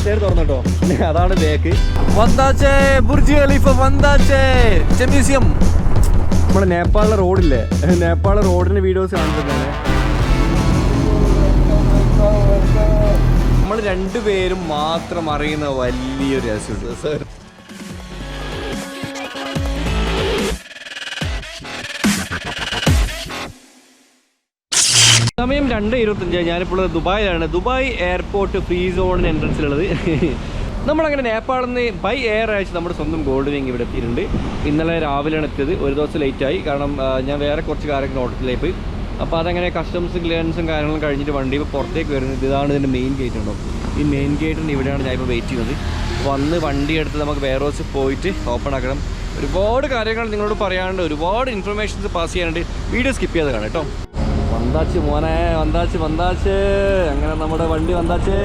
Side തുറന്നിട്ടോ, അതാണ് back. വന്താച്ചേ ബുർജ് ഖലീഫ, വന്താച്ചേ മ്യൂസിയം. നമ്മുടെ നേപ്പാളിലെ റോഡില്ലേ, നേപ്പാളിലെ റോഡിന്റെ വീഡിയോസ് കാണുന്നതാണ്. നമ്മൾ രണ്ടുപേരും മാത്രം അറിയുന്ന വലിയൊരു രസമുണ്ട് സർ. സമയം 2:25. ഞാനിപ്പോൾ ദുബായിലാണ്. ദുബായ് എയർപോർട്ട് ഫ്രീ സോണിന് എൻട്രൻസിലുള്ളത്. നമ്മളങ്ങനെ നേപ്പാളിൽ നിന്ന് ബൈ എയർ അയച്ച് നമ്മുടെ സ്വന്തം ഗോൾഡ് വിങ് ഇവിടെ എത്തിയിട്ടുണ്ട്. ഇന്നലെ രാവിലെയാണ് എത്തിയത്. ഒരു ദിവസം ലേറ്റായി, കാരണം ഞാൻ വേറെ കുറച്ച് കാര്യങ്ങൾ ഓട്ടത്തിലേക്ക് പോയി. അപ്പോൾ അതങ്ങനെ കസ്റ്റംസും ക്ലിയറൻസും കാര്യങ്ങളും കഴിഞ്ഞിട്ട് വണ്ടി ഇപ്പോൾ പുറത്തേക്ക് വരുന്നത്. ഇതാണ് ഇതിൻ്റെ മെയിൻ ഗേറ്റ് ഉണ്ടോ. ഈ മെയിൻ ഗേറ്റിൻ്റെ ഇവിടെയാണ് ഞാൻ ഇപ്പോൾ വെയിറ്റ് ചെയ്യുന്നത്. വന്ന് വണ്ടി എടുത്ത് നമുക്ക് വെയർ ഹൗസിൽ പോയിട്ട് ഓപ്പൺ ആക്കണം. ഒരുപാട് കാര്യങ്ങൾ നിങ്ങളോട് പറയാനുണ്ട്, ഒരുപാട് ഇൻഫർമേഷൻസ് പാസ് ചെയ്യാനുണ്ട്. വീഡിയോ സ്കിപ്പ് ചെയ്ത് കാണാം കേട്ടോ. വന്താച്ച് മോനെ, വന്താച്ച് വന്താച്ച്. അങ്ങനെ നമ്മുടെ വണ്ടി വന്താച്ചേ.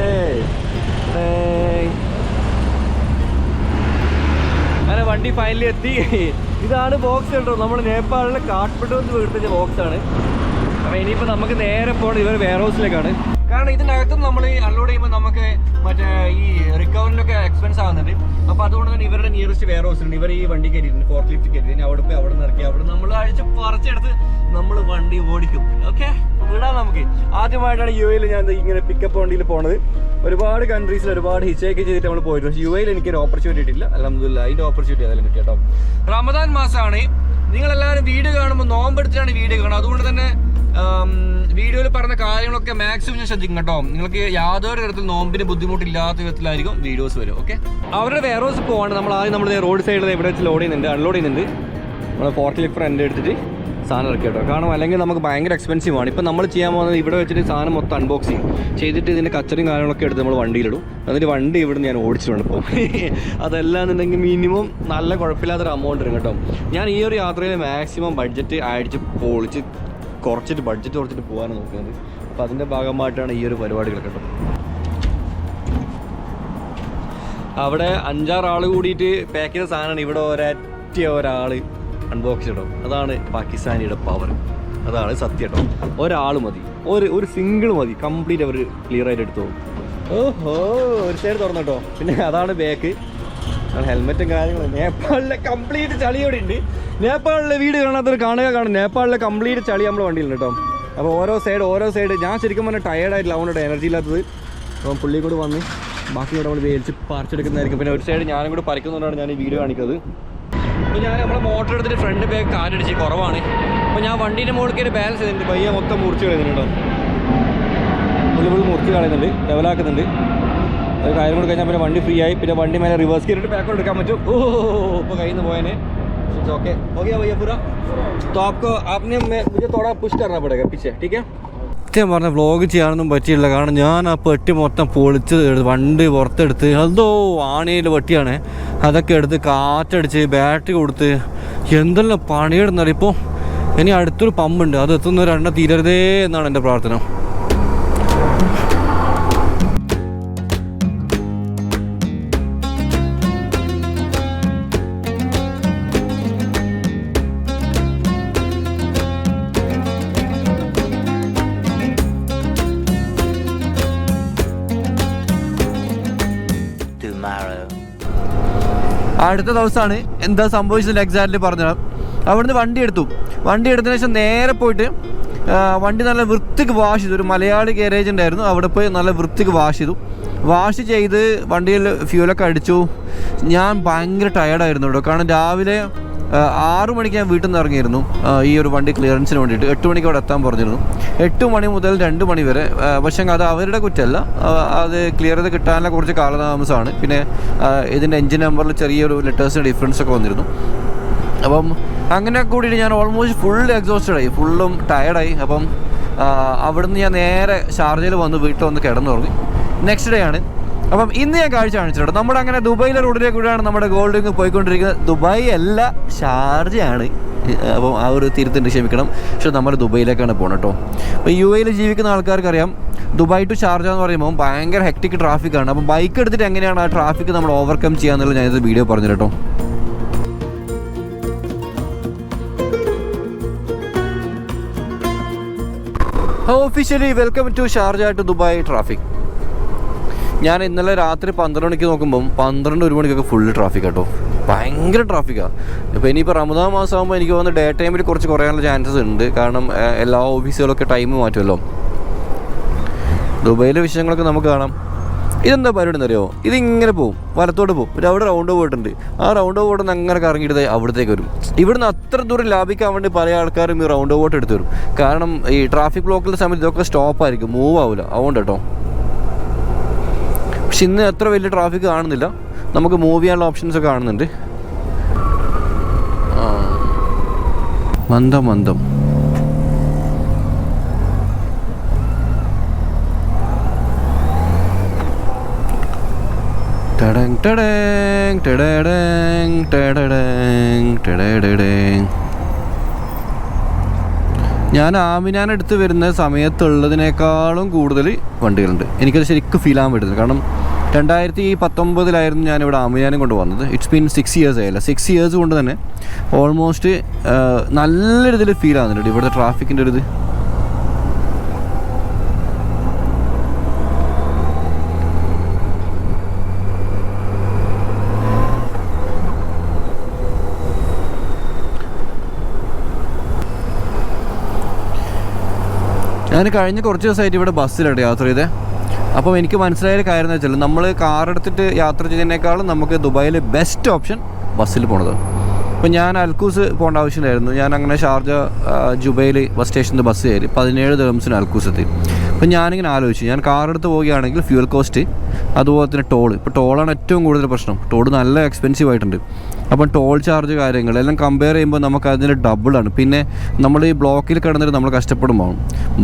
അങ്ങനെ വണ്ടി ഫൈനലി എത്തി. ഇതാണ് ബോക്സ് കേട്ടോ, നമ്മൾ നേപ്പാളിലെ കാഠ്മണ്ഡുവിൽ വീട്ടിലെ ബോക്സാണ്. അപ്പോൾ ഇനിയിപ്പോൾ നമുക്ക് നേരെ പോകണം ഇവർ വെയർ ഹൗസിലേക്കാണ്. കാരണം ഇതിനകത്തും നമ്മൾ അൺലോഡ് ചെയ്യുമ്പോൾ നമുക്ക് മറ്റേ ഈ റിക്കവറിനൊക്കെ എക്സ്പെൻസ് ആകുന്നുണ്ട്. അപ്പോൾ അതുകൊണ്ട് തന്നെ ഇവരുടെ നിയറസ്റ്റ് വെയർ ഹൗസ് ഉണ്ട്. ഇവർ ഈ വണ്ടി കയറ്റിയിട്ടുണ്ട്, ഫോർക്ക് ലിഫ്റ്റ് കയറ്റി. അവിടെ പോയി അവിടെ നിന്ന് ഇറക്കി അവിടെ നമ്മൾ അഴിച്ച് പറിച്ചെടുത്ത് നമ്മൾ വണ്ടി ഓടിക്കും. ഓക്കെ, വിടാം നമുക്ക്. ആദ്യമായിട്ടാണ് UAE ഞാൻ ഇങ്ങനെ പിക്കപ്പ് വണ്ടിയിൽ പോണത്. ഒരുപാട് കൺട്രീസിൽ ഒരുപാട് ഹിച്ചൊക്കെ ചെയ്തിട്ട് നമ്മൾ പോയിട്ട്, പക്ഷേ UAE എനിക്കൊരു ഓപ്പർച്യൂണിറ്റി കിട്ടില്ല. അൽഹംദുലില്ലാഹ്, അതിൻ്റെ ഓപ്പർച്യൂണിറ്റി അതെല്ലാം കിട്ടി കേട്ടോ. റമദാൻ മാസമാണ്. നിങ്ങളെല്ലാവരും വീഡിയോ കാണുമ്പോൾ നോമ്പെടുത്തിട്ടാണ് വീഡിയോ കാണുന്നത്. അതുകൊണ്ട് തന്നെ വീഡിയോയിൽ പറഞ്ഞ കാര്യങ്ങളൊക്കെ മാക്സിമം ഞാൻ ശ്രദ്ധിക്കും കേട്ടോ. നിങ്ങൾക്ക് യാതൊരു തരത്തിൽ നോമ്പിന് ബുദ്ധിമുട്ടില്ലാത്ത വിധത്തിലായിരിക്കും വീഡിയോസ് വരും. ഓക്കെ, അവരുടെ വെയർ ഹൗസ് പോവാണ്. നമ്മൾ ആദ്യം നമ്മൾ റോഡ് സൈഡിൽ ഇവിടെ വെച്ച് ലോഡ് ചെയ്യുന്നുണ്ട്, അൺലോഡ് ചെയ്യുന്നുണ്ട്. നമ്മൾ ഫോർക്ക് ലിഫ്റ്റ് എൻ്റെ എടുത്തിട്ട് സാധനം ഇറക്കി കേട്ടോ. കാരണം അല്ലെങ്കിൽ നമുക്ക് ഭയങ്കര എക്സ്പെൻസീവ് ആണ്. ഇപ്പം നമ്മൾ ചെയ്യാൻ പോകുന്നത് ഇവിടെ വെച്ചിട്ട് സാധനം മൊത്തം അൺബോക്സിങ് ചെയ്തിട്ട് ഇതിൻ്റെ കച്ചറയും കാര്യങ്ങളൊക്കെ എടുത്ത് നമ്മൾ വണ്ടിയിലിടും. എന്നിട്ട് വണ്ടി ഇവിടെ ഞാൻ ഓടിച്ചിട്ടുണ്ട് ഇപ്പോൾ. അതെല്ലാം എന്നുണ്ടെങ്കിൽ മിനിമം നല്ല കുഴപ്പമില്ലാത്തൊരു എമൗണ്ട് വരും കേട്ടോ. ഞാൻ ഈ ഒരു യാത്രയിൽ മാക്സിമം ബഡ്ജറ്റ് അടിച്ച് പൊളിച്ച് ബഡ്ജറ്റ് കുറച്ചിട്ട് പോകാനാണ് നോക്കുന്നത്. അപ്പോൾ അതിൻ്റെ ഭാഗമായിട്ടാണ് ഈ ഒരു പരിപാടികൾ കേട്ടോ. അവിടെ 5-6 ആൾ കൂടിയിട്ട് പാക്ക് ചെയ്ത സാധനമാണ്. ഇവിടെ ഒരൊറ്റ ഒരാൾ അൺബോക്സ് ചെയ്യണം. അതാണ് പാകിസ്ഥാനിയുടെ പവർ. അതാണ് സത്യം കേട്ടോ. ഒരാൾ മതി, ഒരു സിംഗിൾ മതി, കംപ്ലീറ്റ് അവർ ക്ലിയർ ആയിട്ട് എടുത്തു പോകും. ഓഹോ, ഒരു സൈഡ് തുറന്നിട്ടോ. പിന്നെ അതാണ് ബാക്ക്. ഹെൽമെറ്റും കാര്യങ്ങളും. നേപ്പാളിലെ കംപ്ലീറ്റ് ചളി ഇവിടെ ഉണ്ട്. നേപ്പാളിലെ വീട് കാണാത്തൊരു കാണും. നേപ്പാളിലെ കംപ്ലീറ്റ് ചളി നമ്മുടെ വണ്ടിയിലുണ്ട് കേട്ടോ. അപ്പോൾ ഓരോ സൈഡ് ഞാൻ ശരിക്കും പറഞ്ഞാൽ ടയേർഡായിട്ടില്ല, അതുകൊണ്ടാണ് എനർജി ഇല്ലാത്തത്. അപ്പം പുള്ളി കൂടെ വന്ന് ബാക്കി കൂടെ നമ്മൾ വേലിച്ച് പറിച്ചെടുക്കുന്നതായിരിക്കും. പിന്നെ ഒരു സൈഡ് ഞാനും കൂടെ പറിക്കുന്നതുകൊണ്ടാണ് ഞാൻ ഈ വീഡിയോ കാണിക്കുന്നത്. അപ്പോൾ ഞാൻ നമ്മളെ മോട്ടർ എടുത്തിട്ട് ഫ്രണ്ട് ബാക്ക് കാറ്റടിച്ച് കുറവാണ്. അപ്പോൾ ഞാൻ വണ്ടീൻ്റെ മുകളിൽ കയറി ബാലൻസ് ചെയ്തിട്ടുണ്ട്. പയ്യ മൊത്തം മുറിച്ച് കളയുന്നുണ്ടോ, പുള്ളി മുറിച്ച് കളയുന്നുണ്ട്, ലെവലാക്കുന്നുണ്ട്. ഒരു കാര്യം കൂടെ കഴിഞ്ഞാൽ പിന്നെ വണ്ടി ഫ്രീ ആയി. പിന്നെ വണ്ടി മേലെ റിവേഴ്സ് കയറിയിട്ട് ബാക്കോട്ട് എടുക്കാൻ പറ്റും. ഇപ്പോൾ കയ്യിൽ നിന്ന് പോയതിന് ओके हो गया भैया पूरा. तो आपको आपने मुझे थोड़ा पुश करना पड़ेगा पीछे, ठीक है. സത്യം പറഞ്ഞ വ്ളോഗ് ചെയ്യാനൊന്നും പറ്റിയില്ല. കാരണം ഞാൻ ആ പെട്ടി മൊത്തം പൊളിച്ച് വണ്ടി പുറത്തെടുത്ത്, അതോ ആണിയിൽ പെട്ടിയാണ്, അതൊക്കെ എടുത്ത് കാറ്റടിച്ച് ബാറ്ററി കൊടുത്ത് എന്തെല്ലാം പണിയെടുന്നാലും. ഇപ്പോൾ ഇനി അടുത്തൊരു പമ്പുണ്ട്, അത് എത്തുന്നവർ എണ്ണ തീരരുതേ എന്നാണ് എൻ്റെ പ്രാർത്ഥന. അടുത്ത ദിവസമാണ് എന്താ സംഭവിച്ചത് എക്സാക്ട്ലി പറഞ്ഞത്. അവിടുന്ന് വണ്ടി എടുത്തതിന് ശേഷം നേരെ പോയിട്ട് വണ്ടി നല്ല വൃത്തിക്ക് വാഷ് ചെയ്തു. ഒരു മലയാളി ഗാരേജ് ഉണ്ടായിരുന്നു, അവിടെ പോയി നല്ല വൃത്തിക്ക് വാഷ് ചെയ്ത് വണ്ടിയിൽ ഫ്യൂലൊക്കെ അടിച്ചു. ഞാൻ ഭയങ്കര ടയേർഡായിരുന്നു കേട്ടോ. കാരണം രാവിലെ 6 മണിക്ക് ഞാൻ വീട്ടിൽ നിന്ന് ഇറങ്ങിയിരുന്നു ഈ ഒരു വണ്ടി ക്ലിയറൻസിന് വേണ്ടിയിട്ട്. 8 മണിക്ക് അവിടെ എത്താൻ പറഞ്ഞിരുന്നു. 8 മണി മുതൽ 2 മണി വരെ. പക്ഷേ അത് അവരുടെ കുറ്റമല്ല, അത് ക്ലിയർ ചെയ്ത് കിട്ടാനുള്ള കുറച്ച് കാലതാമസമാണ്. പിന്നെ ഇതിൻ്റെ എൻജിൻ നമ്പറിൽ ചെറിയൊരു ലെറ്റേഴ്സിൻ്റെ ഡിഫറൻസ് ഒക്കെ വന്നിരുന്നു. അപ്പം അങ്ങനെ കൂടിയിട്ട് ഞാൻ ഓൾമോസ്റ്റ് ഫുൾ എക്സോസ്റ്റഡായി, ഫുള്ളും ടയർഡായി. അപ്പം അവിടുന്ന് ഞാൻ നേരെ ഷാർജയിൽ വന്ന് വീട്ടിൽ വന്ന് കിടന്നുറങ്ങി. നെക്സ്റ്റ് ഡേ ആണ്. അപ്പം ഇന്ന് ഞാൻ കാഴ്ച കാണിച്ചിട്ടുണ്ട്. നമ്മുടെ അങ്ങനെ ദുബായിലെ റോഡിലേക്ക് കൂടെയാണ് നമ്മുടെ ഗോൾഡ് വിങ് പോയിക്കൊണ്ടിരിക്കുന്നത്. ദുബായ് അല്ല, ഷാർജയാണ്. അപ്പം ആ ഒരു തിരുത്തുണ്ട്, ക്ഷമിക്കണം. പക്ഷെ നമ്മൾ ദുബായിലേക്കാണ് പോകണം കേട്ടോ. അപ്പോൾ UAE ജീവിക്കുന്ന ആൾക്കാർക്കറിയാം, ദുബായ് ടു ഷാർജ എന്ന് പറയുമ്പോൾ ഭയങ്കര ഹെക്ടിക് ട്രാഫിക്കാണ്. അപ്പം ബൈക്ക് എടുത്തിട്ട് എങ്ങനെയാണ് ആ ട്രാഫിക്ക് നമ്മൾ ഓവർകം ചെയ്യാന്നുള്ളത് ഞാനിത് വീഡിയോ പറഞ്ഞു കേട്ടോ. Officially welcome to Sharjah to Dubai traffic. ഞാൻ ഇന്നലെ രാത്രി 12 മണിക്ക് നോക്കുമ്പം 1 മണിക്കൊക്കെ ഫുള്ള് ട്രാഫിക് കേട്ടോ. ഭയങ്കര ട്രാഫിക്കാണ്. ഇപ്പോൾ ഇനിയിപ്പോൾ റമദാൻ മാസം ആകുമ്പോൾ എനിക്ക് തോന്നുന്നു ഡേ ടൈമിൽ കുറച്ച് കുറയാനുള്ള ചാൻസസ് ഉണ്ട്. കാരണം എല്ലാ ഓഫീസുകളൊക്കെ ടൈം മാറ്റുമല്ലോ. ദുബൈയിലെ വിഷയങ്ങളൊക്കെ നമുക്ക് കാണാം. ഇതെന്താ പരിപാടി എന്നറിയോ? ഇതിങ്ങനെ പോകും, വലത്തോട്ട് പോകും, പിന്നെ അവിടെ റൗണ്ട് പോയിട്ടുണ്ട്. ആ റൗണ്ട് ബോട്ട് നിന്ന് അങ്ങനെ കറങ്ങിയിട്ട് അവിടത്തേക്ക് വരും. ഇവിടുന്ന് അത്ര ദൂരം ലാഭിക്കാൻ വേണ്ടി പല ആൾക്കാരും ഈ റൗണ്ട് ബോട്ട് എടുത്ത് വരും. കാരണം ഈ ട്രാഫിക് ബ്ലോക്കിൻ്റെ സമയത്ത് ഇതൊക്കെ സ്റ്റോപ്പായിരിക്കും, മൂവ് ആവില്ല. അതുകൊണ്ട് കേട്ടോ. പക്ഷെ ഇന്ന് അത്ര വലിയ ട്രാഫിക് കാണുന്നില്ല. നമുക്ക് മൂവ് ചെയ്യാനുള്ള ഓപ്ഷൻസൊക്കെ കാണുന്നുണ്ട്. മന്ദം മന്ദം ടടങ് ടടങ് ടടടങ് ടടടങ് ടടടങ്. ഞാൻ ആമിനാനെടുത്ത് വരുന്ന സമയത്തുള്ളതിനേക്കാളും കൂടുതൽ വണ്ടികളുണ്ട്. എനിക്കത് ശരിക്കും ഫീൽ ആകാൻ പറ്റുന്നത്. കാരണം 2019 ഞാനിവിടെ ആമിനാനും കൊണ്ട് വന്നത്. ഇറ്റ്സ് ബീൻ 6 years ആയില്ല. 6 years കൊണ്ട് തന്നെ ഓൾമോസ്റ്റ് നല്ല രീതിയിൽ ഫീൽ ആകുന്നുണ്ട് ഇവിടുത്തെ ട്രാഫിക്കിൻ്റെ ഒരു ഇത്. ഞാൻ കഴിഞ്ഞ കുറച്ച് ദിവസമായിട്ട് ഇവിടെ ബസ്സിലാണ് യാത്ര ചെയ്തത്. അപ്പം എനിക്ക് മനസ്സിലായ കാര്യം എന്ന് വെച്ചാൽ നമ്മൾ കാർ എടുത്തിട്ട് യാത്ര ചെയ്യുന്നതിനേക്കാളും നമുക്ക് ദുബായിൽ ബെസ്റ്റ് ഓപ്ഷൻ ബസ്സിൽ പോണത്. അപ്പം ഞാൻ അൽക്കൂസ് പോകേണ്ട ആവശ്യമില്ലായിരുന്നു. ഞാൻ അങ്ങനെ ഷാർജ ജുബൈൽ ബസ് സ്റ്റേഷനിൽ ബസ് കയറി 17 ദിർഹംസിന് അൽക്കൂസ് എത്തി. അപ്പം ഞാനിങ്ങനെ ആലോചിച്ചു, ഞാൻ കാർ എടുത്ത് പോവുകയാണെങ്കിൽ ഫ്യൂൽ കോസ്റ്റ്, അതുപോലെ തന്നെ ടോൾ. ഇപ്പോൾ ടോളാണ് ഏറ്റവും കൂടുതൽ പ്രശ്നം. ടോൾ നല്ല എക്സ്പെൻസീവ് ആയിട്ടുണ്ട്. അപ്പം ടോൾ ചാർജ് കാര്യങ്ങളെല്ലാം കമ്പയർ ചെയ്യുമ്പോൾ നമുക്ക് അതിന് ഡബിളാണ്. പിന്നെ നമ്മൾ ഈ ബ്ലോക്കിൽ കിടന്നിട്ട് നമ്മൾ കഷ്ടപ്പെടുമ്പോൾ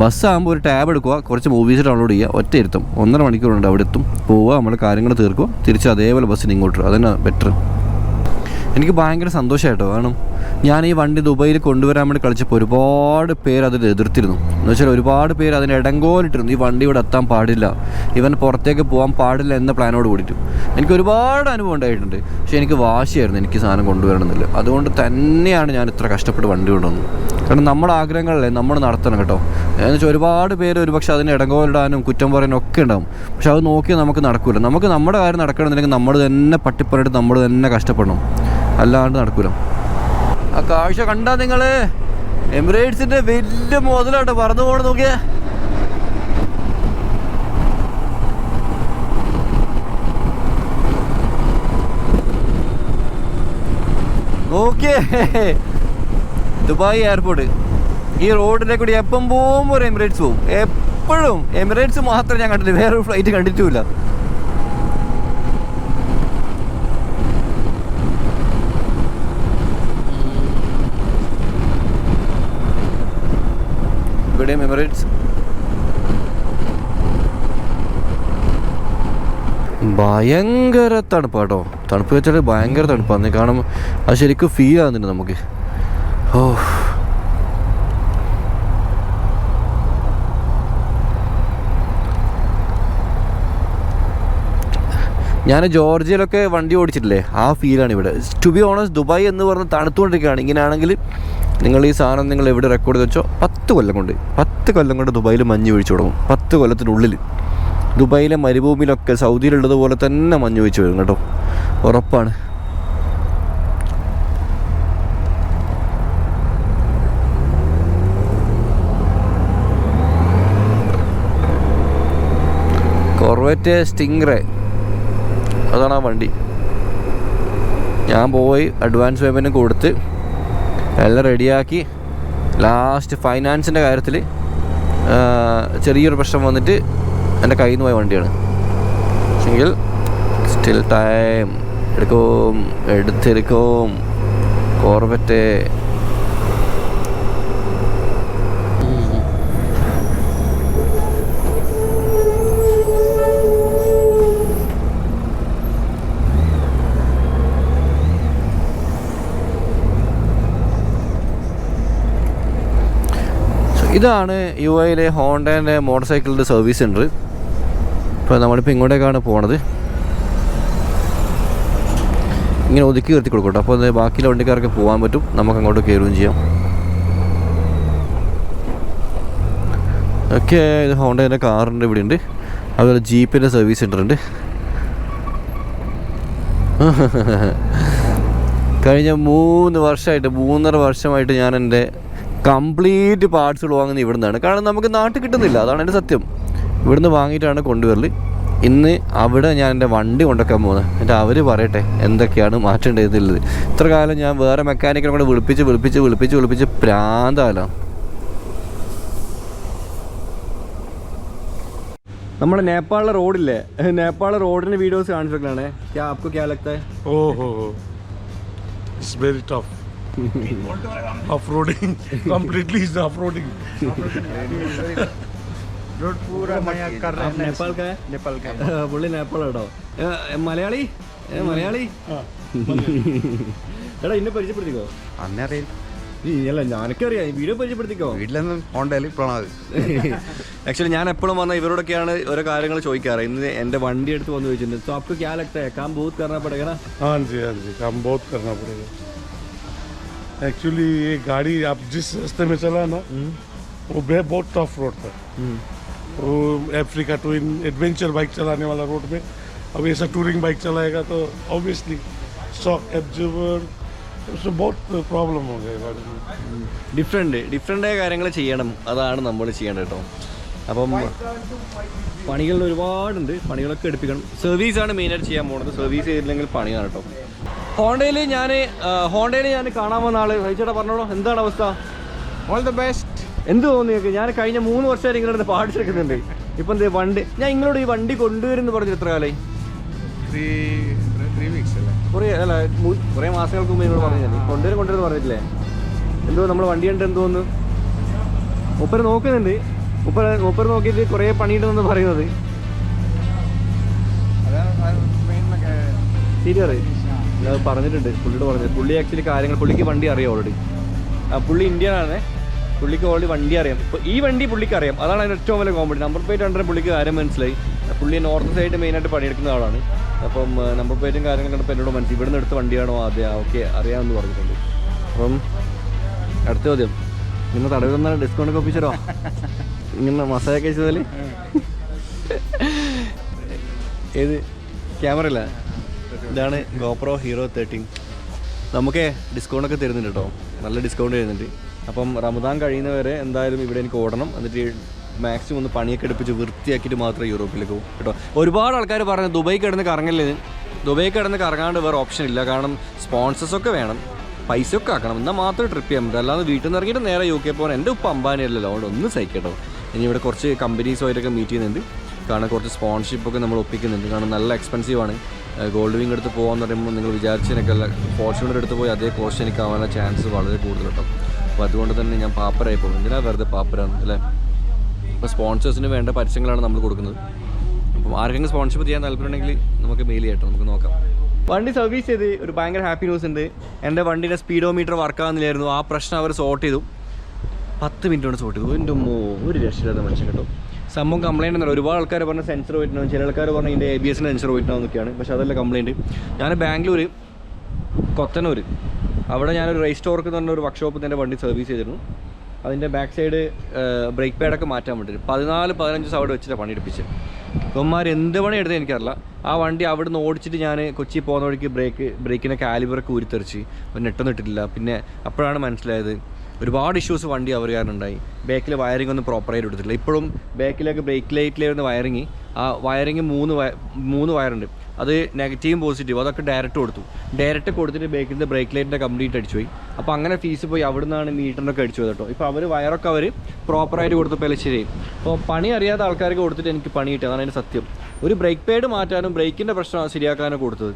ബസ്സാകുമ്പോൾ ഒരു ടാബ് എടുക്കുക, കുറച്ച് മൂവീസ് ഡൗൺലോഡ് ചെയ്യുക, ഒറ്റ ഇരുത്തും 1.5 മണിക്കൂറുണ്ട് അവിടെ എത്തും, പോവുക, നമ്മൾ കാര്യങ്ങൾ തീർക്കുക, തിരിച്ച് അതേപോലെ ബസ്സിന് ഇങ്ങോട്ട്. അതന്നെ ബെറ്റർ. എനിക്ക് ഭയങ്കര സന്തോഷമായിട്ടോ. കാരണം ഞാൻ ഈ വണ്ടി ദുബൈയിൽ കൊണ്ടുവരാൻ വേണ്ടി കളിച്ചപ്പോൾ ഒരുപാട് പേര് അതിൽ എതിർത്തിരുന്നു. എന്ന് വെച്ചാൽ ഒരുപാട് പേര് അതിന് ഇടങ്കോലിട്ടിരുന്നു. ഈ വണ്ടി ഇവിടെ എത്താൻ പാടില്ല, ഇവൻ പുറത്തേക്ക് പോകാൻ പാടില്ല എന്ന പ്ലാനോട് കൂടിയിട്ട്. എനിക്ക് ഒരുപാട് അനുഭവം ഉണ്ടായിട്ടുണ്ട്. പക്ഷേ എനിക്ക് വാശിയായിരുന്നു എനിക്ക് സാധനം കൊണ്ടുവരണമെന്നില്ല. അതുകൊണ്ട് തന്നെയാണ് ഞാൻ ഇത്ര കഷ്ടപ്പെട്ട് വണ്ടി കൊണ്ടുവന്നത്. കാരണം നമ്മുടെ ആഗ്രഹങ്ങളല്ലേ നമ്മൾ നടത്തണം കേട്ടോ. എന്ന് വെച്ചാൽ ഒരുപാട് പേര് ഒരുപക്ഷെ അതിന് ഇടങ്കോലിടാനും കുറ്റം പറയാനും ഒക്കെ ഉണ്ടാവും. പക്ഷെ അത് നോക്കിയാൽ നമുക്ക് നടക്കില്ല. നമുക്ക് നമ്മുടെ കാര്യം നടക്കണമെന്നുണ്ടെങ്കിൽ നമ്മൾ തന്നെ പട്ടിപ്പണിട്ട് നമ്മൾ തന്നെ കഷ്ടപ്പെടണം, അല്ലാണ്ട് നടക്കൂല. ആ കാഴ്ച കണ്ടാ നിങ്ങൾ എമിറേറ്റ്സിന്റെ വലിയ മുതലാട്ടോ പറന്നു പോകണം. നോക്കിയേ, നോക്കിയേ ദുബായ് എയർപോർട്ട്. ഈ റോഡിലെ കൂടി എപ്പം പോകുമ്പോൾ ഒരു എമിറേറ്റ്സ് പോകും. എപ്പോഴും എമിറേറ്റ്സ് മാത്രമേ ഞാൻ കണ്ടില്ല, വേറൊരു ഫ്ലൈറ്റ് കണ്ടിട്ടുമില്ല. ഇവിടെയും എമിറേറ്റ്സ്. ഭയങ്കര തണുപ്പാട്ടോ. തണുപ്പ് വെച്ചാൽ ഭയങ്കര തണുപ്പാണ്. കാരണം അത് ശരിക്കും ഫീൽ ആകുന്നുണ്ട് നമുക്ക്. ഓ, ഞാൻ ജോർജിയയിലൊക്കെ വണ്ടി ഓടിച്ചിട്ടില്ലേ, ആ ഫീലാണ് ഇവിടെ. ടു ബി ഓണസ്റ്റ്, ദുബായ് എന്ന് പറഞ്ഞ് തണുത്തുകൊണ്ടിരിക്കുകയാണ്. ഇങ്ങനെയാണെങ്കിൽ നിങ്ങൾ ഈ സാധനം നിങ്ങൾ എവിടെ റെക്കോർഡ് വെച്ചോ 10 കൊല്ലം കൊണ്ട് ദുബായിൽ മഞ്ഞ് വീഴ്ച തുടങ്ങും. 10 കൊല്ലത്തിനുള്ളിൽ ദുബായിലെ മരുഭൂമിയിലൊക്കെ സൗദിയിലുള്ളതുപോലെ തന്നെ മഞ്ഞ് വീഴ്ച വരും കേട്ടോ, ഉറപ്പാണ്. കോർവെറ്റ് സ്റ്റിംഗ്രേ, അതാണ് ആ വണ്ടി. ഞാൻ പോയി അഡ്വാൻസ് പേയ്മെൻറ്റും കൊടുത്ത് എല്ലാം റെഡിയാക്കി. ലാസ്റ്റ് ഫൈനാൻസിൻ്റെ കാര്യത്തിൽ ചെറിയൊരു പ്രശ്നം വന്നിട്ട് എൻ്റെ കയ്യിൽ നിന്ന് പോയ വണ്ടിയാണ്. പക്ഷെങ്കിൽ സ്റ്റിൽ ടൈം എടുത്തിരിക്കും കോർവെറ്റ്. ഇതാണ് യു എയിലെ ഹോണ്ടേൻ്റെ മോട്ടോർ സൈക്കിളിൻ്റെ സർവീസ് സെൻറ്റർ. ഇപ്പോൾ നമ്മളിപ്പോൾ ഇങ്ങോട്ടേക്കാണ് പോണത്. ഇങ്ങനെ ഒതുക്കി നിർത്തി കൊടുക്കട്ടോ. അപ്പോൾ ബാക്കിയുള്ള വണ്ടിക്കാർക്ക് പോകാൻ പറ്റും, നമുക്ക് അങ്ങോട്ട് കയറുകയും ചെയ്യാം. ഓക്കെ, ഇത് ഹോണ്ടേൻ്റെ കാറിൻ്റെ ഇവിടെ ഉണ്ട്. അതുപോലെ ജീപ്പിൻ്റെ സർവീസ് സെൻ്റർ ഉണ്ട്. കഴിഞ്ഞ 3.5 വർഷമായിട്ട് ഞാൻ എൻ്റെ കംപ്ലീറ്റ് പാർട്സുകൾ വാങ്ങുന്നത് ഇവിടെ നിന്നാണ്. കാരണം നമുക്ക് നാട്ടിൽ കിട്ടുന്നില്ല, അതാണ് എൻ്റെ സത്യം. ഇവിടുന്ന് വാങ്ങിയിട്ടാണ് കൊണ്ടുവരൽ. ഇന്ന് അവിടെ ഞാൻ എൻ്റെ വണ്ടി കൊണ്ടുവയ്ക്കാൻ പോകുന്നത്. എന്നിട്ട് അവർ പറയട്ടെ എന്തൊക്കെയാണ് മാറ്റേണ്ടതുള്ളത്. ഇത്ര കാലം ഞാൻ വേറെ മെക്കാനിക്കിനെ കൂടെ വിളിപ്പിച്ച് പ്രാന്താല. നമ്മുടെ നേപ്പാളിലെ റോഡില്ലേ, നേപ്പാളിലെ റോഡിൻ്റെ വീഡിയോസ് കാണിച്ചിട്ടാണ്. It's very tough. Off-roading. Completely is off-roading. Road पूरा नया कर रहे हैं. नेपाल का है? नेपाल का. പുള്ളി നേപ്പാളാട്ടോ. മലയാളി എടാ ഇന്നെ പരിചയപ്പെടുത്തിക്കോ. അന്നെ അറിയില്ല. അല്ല ഞാനൊക്കറിയാം, വീഡിയോ പരിചയപ്പെടുത്തിക്കോ. വീട്ടിലൊന്നും പോണ്ടല്ലേ പ്രണാത്. ആക്ച്വലി ഞാൻ എപ്പോഴും വന്ന ഇവരോടൊക്കെയാണ് ഓരോ കാര്യങ്ങൾ ചോദിക്കാറ്. ഇന്ന് എൻ്റെ വണ്ടി എടുത്ത് വന്ന് ചോദിച്ചിട്ടുണ്ട്. तो आपको क्या लगता है काम बहुत करना पड़ेगा ना? हाँ जी काम बहुत करना पड़ेगा. एक्चुअली ये गाड़ी आप जिस रास्ते में चला ना वो बहुत टफ रोड था. वो अफ्रीका टू एडवेंचर बाइक चलाने वाला रोड में अब ऐसा टूरिंग बाइक चलाएगा तो ऑब्वियसली शॉक एब्जॉर्बर उसमें बहुत प्रॉब्लम हो गया गाड़ी में. ഡിഫറെൻ്റ് കാര്യങ്ങൾ ചെയ്യണം, അതാണ് നമ്മൾ ചെയ്യേണ്ടത് കേട്ടോ. അപ്പം പണികൾ ഒരുപാടുണ്ട്, പണികളൊക്കെ എടുപ്പിക്കണം. സർവീസാണ് മെയിനായിട്ട് ചെയ്യാൻ പോകുന്നത്. സർവീസ് ചെയ്തില്ലെങ്കിൽ പണിയാണ് കേട്ടോ. ഹോണ്ടയിൽ ഞാൻ കാണാൻ വന്ന ആൾ ചേട്ടാ പറഞ്ഞോളൂ, എന്താണ് അവസ്ഥ? All the best. എന്ത് തോന്നി നിങ്ങൾക്ക്? ഞാൻ കഴിഞ്ഞ 3 വർഷമായിട്ട് നിങ്ങളുടെ പാർട്സ് എടുക്കുന്നുണ്ട്. ഇപ്പം എന്ത് വണ്ടി ഞാൻ നിങ്ങളോട് ഈ വണ്ടി കൊണ്ടുവരുമെന്ന് പറഞ്ഞിട്ട് എത്ര കാലമായി? 3 weeks അല്ലേ? കുറേ മാസങ്ങൾക്ക് മുമ്പ് നിങ്ങൾ പറഞ്ഞില്ലേ കൊണ്ടുവരുമെന്ന് പറഞ്ഞിട്ടില്ലേ? എന്തോ നമ്മൾ വണ്ടി കണ്ട് എന്ത് തോന്നുന്നു? മൂപ്പര് നോക്കുന്നുണ്ട്. മൂപ്പര് നോക്കിയിട്ട് കുറേ പണിയുണ്ടെന്ന് പറയുന്നത് ശരിയറിയ അത് പറഞ്ഞിട്ടുണ്ട്. പുള്ളിയോട് പറഞ്ഞത് പുള്ളി ആക്ച്വലി കാര്യങ്ങൾ പുള്ളിക്ക് വണ്ടി അറിയാം ഓൾറെഡി. പുള്ളി ഇന്ത്യനാണ്, പുള്ളിക്ക് ഓൾറെഡി വണ്ടി അറിയാം. ഇപ്പോൾ ഈ വണ്ടി പുള്ളിക്ക് അറിയാം, അതാണ് അതിന് ഏറ്റവും വലിയ കോമ്പറ്റി. നമ്പർ പ്ലേറ്റ് കണ്ടാൽ പുള്ളിക്ക് കാര്യം മനസ്സിലായി. പുള്ളി നോർത്ത് സൈഡ് മെയിനായിട്ട് പണിയെടുക്കുന്ന ആളാണ്. അപ്പം നമ്പർ പ്ലേറ്റും കാര്യങ്ങളും കണ്ടപ്പോൾ എന്നോട് മനസ്സിൽ ഇവിടെ നിന്ന് എടുത്ത വണ്ടിയാണോ അതെ ഓക്കെ അറിയാമെന്ന് പറഞ്ഞിട്ടുണ്ട്. അപ്പം അടുത്ത ചോദ്യം, നിങ്ങൾ തടവിൽ തന്നാൽ ഡിസ്കൗണ്ട് ഒക്കെ ഒപ്പിച്ചോ? ഇങ്ങനെ മസാല കഴിച്ചതിൽ ഏത് ക്യാമറ ഇല്ല, ഇതാണ് GoPro Hero 13. നമുക്ക് ഡിസ്കൗണ്ടൊക്കെ തരുന്നുണ്ട് കേട്ടോ, നല്ല ഡിസ്കൗണ്ട് തരുന്നുണ്ട്. അപ്പം റമദാൻ കഴിയുന്നവരെ എന്തായാലും ഇവിടെ എനിക്ക് ഓടണം. എന്നിട്ട് മാക്സിമം ഒന്ന് പണിയൊക്കെ എടുപ്പിച്ച് വൃത്തിയാക്കിയിട്ട് മാത്രമേ യൂറോപ്പിലേക്ക് പോകും കേട്ടോ. ഒരുപാട് ആൾക്കാർ പറഞ്ഞു ദുബായ് കിടന്ന് കറങ്ങല്ലേ. ദുബായ് കിടന്ന് കറങ്ങാണ്ട് വേറെ ഓപ്ഷൻ ഇല്ല. കാരണം സ്പോൺസേഴ്സൊക്കെ വേണം, പൈസ ഒക്കെ ആക്കണം, എന്നാൽ മാത്രമേ ട്രിപ്പ് ചെയ്യാൻ പറ്റും. അല്ലാതെ വീട്ടിൽ നിന്ന് ഇറങ്ങിയിട്ട് നേരെ UK പോകാൻ എൻ്റെ ഉപ്പ അംബാനി അല്ലല്ലോ, അതുകൊണ്ട് ഒന്ന് സഹിക്കട്ടോ. ഇനി ഇവിടെ കുറച്ച് കമ്പനീസുമായിട്ടൊക്കെ മീറ്റ് ചെയ്യുന്നുണ്ട്. കാരണം കുറച്ച് സ്പോൺഷിപ്പൊക്കെ നമ്മൾ ഒപ്പിക്കുന്നുണ്ട്. കാരണം നല്ല എക്സ്പെൻസീവാണ്. ഗോൾഡ് വിങ് എടുത്ത് പോകാമെന്ന് പറയുമ്പോൾ നിങ്ങൾ വിചാരിച്ചതിനൊക്കെ ഫോർച്യൂണർ എടുത്ത് പോയി അതേ കോസ്റ്റ് എനിക്ക് ആവാനുള്ള ചാൻസ് വളരെ കൂടുതൽ കേട്ടോ. അപ്പോൾ അതുകൊണ്ട് തന്നെ ഞാൻ പാപ്പരായി പോകും. എന്തിനാ വെറുതെ പാപ്പരാണ് അല്ലേ? അപ്പോൾ സ്പോൺസേഴ്സിന് വേണ്ട പരസ്യങ്ങളാണ് നമ്മൾ കൊടുക്കുന്നത്. അപ്പം ആർക്കെങ്കിലും സ്പോൺഷിപ്പ് ചെയ്യാൻ താല്പര്യമുണ്ടെങ്കിൽ നമുക്ക് മെയിൽ ചെയ്യട്ടോ, നമുക്ക് നോക്കാം. വണ്ടി സർവീസ് ചെയ്ത് ഒരു ഭയങ്കര ഹാപ്പി ന്യൂസ് ഉണ്ട്. എൻ്റെ വണ്ടിയുടെ സ്പീഡോമീറ്റർ വർക്കാകുന്നില്ലായിരുന്നു. ആ പ്രശ്നം അവർ സോർട്ട് ചെയ്തു. 10 മിനിറ്റ് കൊണ്ട് സോർട്ട് ചെയ്തു. എൻ്റെ ഒരു രക്ഷയില്ലാത്ത മനുഷ്യൻ കേട്ടോ. സംഭവം കംപ്ലൈൻറ്റ് എന്നല്ല. ഒരുപാട് ആൾക്കാർ പറഞ്ഞ സെൻസർ പോയിട്ടുണ്ടാവും, ചില ആൾക്കാർ പറഞ്ഞാൽ ഇതിൻ്റെ ABS-ൻ്റെ സെൻസർ പോയിട്ടുണ്ടാവുന്നൊക്കെയാണ്. പക്ഷേ അതല്ല കംപ്ലൈൻറ്റ്. ഞാൻ ബാംഗ്ലൂർ കൊത്തനൂർ അവിടെ ഞാനൊരു റേസ് സ്റ്റോർക്ക് എന്ന് പറഞ്ഞൊരു വർക്ക്ഷോപ്പിൽ എൻ്റെ വണ്ടി സർവീസ് ചെയ്തിരുന്നു. അതിൻ്റെ ബാക്ക് സൈഡ് ബ്രേക്ക് പാഡൊക്കെ മാറ്റാൻ വേണ്ടിയിട്ട് 14-15 ദിവസം അവിടെ വെച്ചിട്ട് പണിയെടുപ്പിച്ച്. ഇവന്മാർ എന്ത് പണി എടുത്തത് എനിക്കറിയില്ല. ആ വണ്ടി അവിടെ നിന്ന് ഓടിച്ചിട്ട് ഞാൻ കൊച്ചി പോകുന്ന വഴിക്ക് ബ്രേക്കിൻ്റെ കാലിബറൊക്കെ ഊരിത്തെറിച്ച് നെട്ടൊന്നും ഇട്ടിട്ടില്ല. പിന്നെ അപ്പോഴാണ് മനസ്സിലായത് ഒരുപാട് ഇഷ്യൂസ് വണ്ടി അവർ കാരണം ഉണ്ടായി. ബാക്കിൽ വയറിംഗ് ഒന്നും പ്രോപ്പറായിട്ട് എടുത്തിട്ടില്ല. ഇപ്പോഴും ബാക്കിലേക്ക് ബ്രേക്ക് ലൈറ്റിലായിരുന്ന വയറിങ്, ആ വയറിങ് 3 വയറുണ്ട്. അത് നെഗറ്റീവും പോസിറ്റീവും അതൊക്കെ ഡയറക്റ്റ് കൊടുത്തിട്ട് ബാക്കിൻ്റെ ബ്രേക്ക് ലൈറ്റിൻ്റെ കംപ്ലീറ്റ് അടിച്ചു പോയി. അപ്പോൾ അങ്ങനെ ഫീസ് പോയി. അവിടെ നിന്നാണ് മീറ്ററിനൊക്കെ അടിച്ചു പോയത് കേട്ടോ. ഇപ്പോൾ അവർ വയറൊക്കെ അവർ പ്രോപ്പറായിട്ട് കൊടുത്തപ്പോൾ ശരിയായി. അപ്പോൾ പണി അറിയാത്ത ആൾക്കാർക്ക് കൊടുത്തിട്ട് എനിക്ക് പണി കിട്ടി, അതാണ് അതിൻ്റെ സത്യം. ഒരു ബ്രേക്ക് പാഡ് മാറ്റാനും ബ്രേക്കിൻ്റെ പ്രശ്നം ശരിയാക്കാനോ കൊടുത്തത്.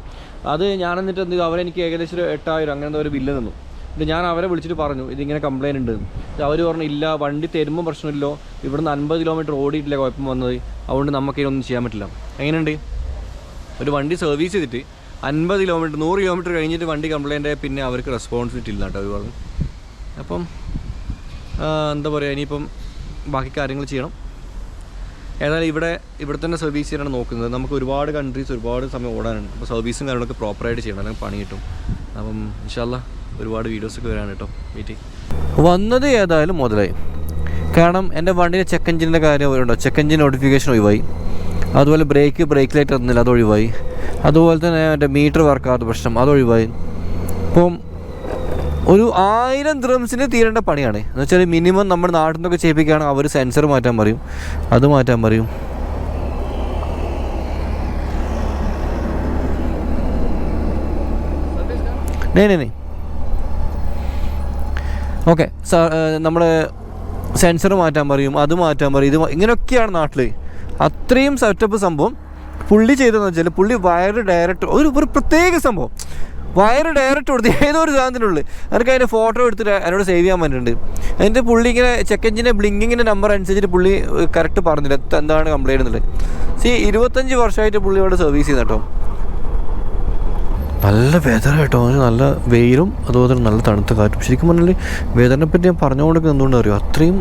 അത് ഞാൻ എന്നിട്ട് എന്ത് ചെയ്തു, അവരെനിക്ക് ഏകദേശം 8,000 അങ്ങനത്തെ ഒരു ബില്ല് തന്നു. ഇത് ഞാൻ അവരെ വിളിച്ചിട്ട് പറഞ്ഞു ഇതിങ്ങനെ കംപ്ലയിൻ്റ് ഉണ്ട്. അവർ പറഞ്ഞു ഇല്ല, വണ്ടി തരുമ്പോൾ പ്രശ്നമില്ലോ, ഇവിടുന്ന് 50 കിലോമീറ്റർ ഓടിയിട്ടില്ല കുഴപ്പം വന്നത്, അതുകൊണ്ട് നമുക്കിതൊന്നും ചെയ്യാൻ പറ്റില്ല. എങ്ങനെയുണ്ട്? ഒരു വണ്ടി സർവീസ് ചെയ്തിട്ട് 50 കിലോമീറ്റർ 100 കിലോമീറ്റർ കഴിഞ്ഞിട്ട് വണ്ടി കംപ്ലയിൻ്റ് ആയി പിന്നെ അവർക്ക് റെസ്പോൺസിബിലിറ്റി ഇല്ല കേട്ടോ അവർ പറഞ്ഞു. അപ്പം എന്താ പറയുക, ഇനിയിപ്പം ബാക്കി കാര്യങ്ങൾ ചെയ്യണം. ഏതായാലും ഇവിടെ തന്നെ സർവീസ് ചെയ്യാനാണ് നോക്കുന്നത്. നമുക്ക് ഒരുപാട് കൺട്രീസ് ഒരുപാട് സമയം ഓടാനുണ്ട്. അപ്പോൾ സർവീസും കാര്യങ്ങളൊക്കെ പ്രോപ്പറായിട്ട് ചെയ്യണം, അല്ലെങ്കിൽ പണി കിട്ടും. അപ്പം ഇൻഷാ അല്ലാ ഒരുപാട് വീഡിയോസൊക്കെ വരാൻ കേട്ടോ. മീറ്റിംഗ് വന്നത് ഏതായാലും മുതലായി. കാരണം എൻ്റെ വണ്ടിയുടെ ചെക്ക് എഞ്ചിൻ്റെ കാര്യം ഉണ്ടോ, ചെക്ക് എഞ്ചിൻ നോട്ടിഫിക്കേഷൻ ഒഴിവായി. അതുപോലെ ബ്രേക്ക് ലൈറ്റ് തന്നില്ല, അത് ഒഴിവായി. അതുപോലെ തന്നെ മറ്റേ മീറ്റർ വർക്കാത്ത പ്രശ്നം, അത് ഒഴിവായി. ഇപ്പം ഒരു 1000 dirhamsന് തീരേണ്ട പണിയാണ്. എന്ന് വെച്ചാൽ മിനിമം നമ്മുടെ നാട്ടിൽ നിന്നൊക്കെ ചെയ്യിപ്പിക്കുകയാണ്. അവർ സെൻസർ മാറ്റാൻ പറയും, അത് മാറ്റാൻ പറയും. നെ ഓക്കെ, നമ്മുടെ സെൻസർ മാറ്റാൻ പറയും, അത് മാറ്റാൻ പറയും, ഇത് ഇങ്ങനെയൊക്കെയാണ് നാട്ടിൽ. അത്രയും സെറ്റപ്പ് സംഭവം പുള്ളി ചെയ്തതെന്ന് വെച്ചാൽ പുള്ളി വയറ് ഡയറക്റ്റ് ഒരു പ്രത്യേക സംഭവം വയറ് ഡയറക്റ്റ് കൊടുത്ത് ഏതോ ഒരു സാധനത്തിനുള്ളിൽ എനിക്ക് അതിൻ്റെ ഫോട്ടോ എടുത്തിട്ട് എന്നോട് സേവ് ചെയ്യാൻ പറ്റുന്നുണ്ട്. അതിൻ്റെ പുള്ളി ഇങ്ങനെ ചെക്ക് എഞ്ചിൻ്റെ ബ്ലിങ്കിങ്ങിൻ്റെ നമ്പർ അനുസരിച്ചിട്ട് പുള്ളി കറക്റ്റ് പറഞ്ഞില്ല എന്താണ് കംപ്ലൈൻറ്റ് എന്നുള്ളത്. 25 വർഷമായിട്ട് പുള്ളി അവിടെ സർവീസ് ചെയ്യുന്ന കേട്ടോ. നല്ല വെതർ കേട്ടോ, നല്ല വെയിലും അതുപോലെ നല്ല തണുത്ത കാറ്റും. ശരിക്കും പറഞ്ഞാൽ വെതറിനെ പറ്റി ഞാൻ പറഞ്ഞുകൊണ്ടൊക്കെ എന്തുകൊണ്ട് അറിയോ, അത്രയും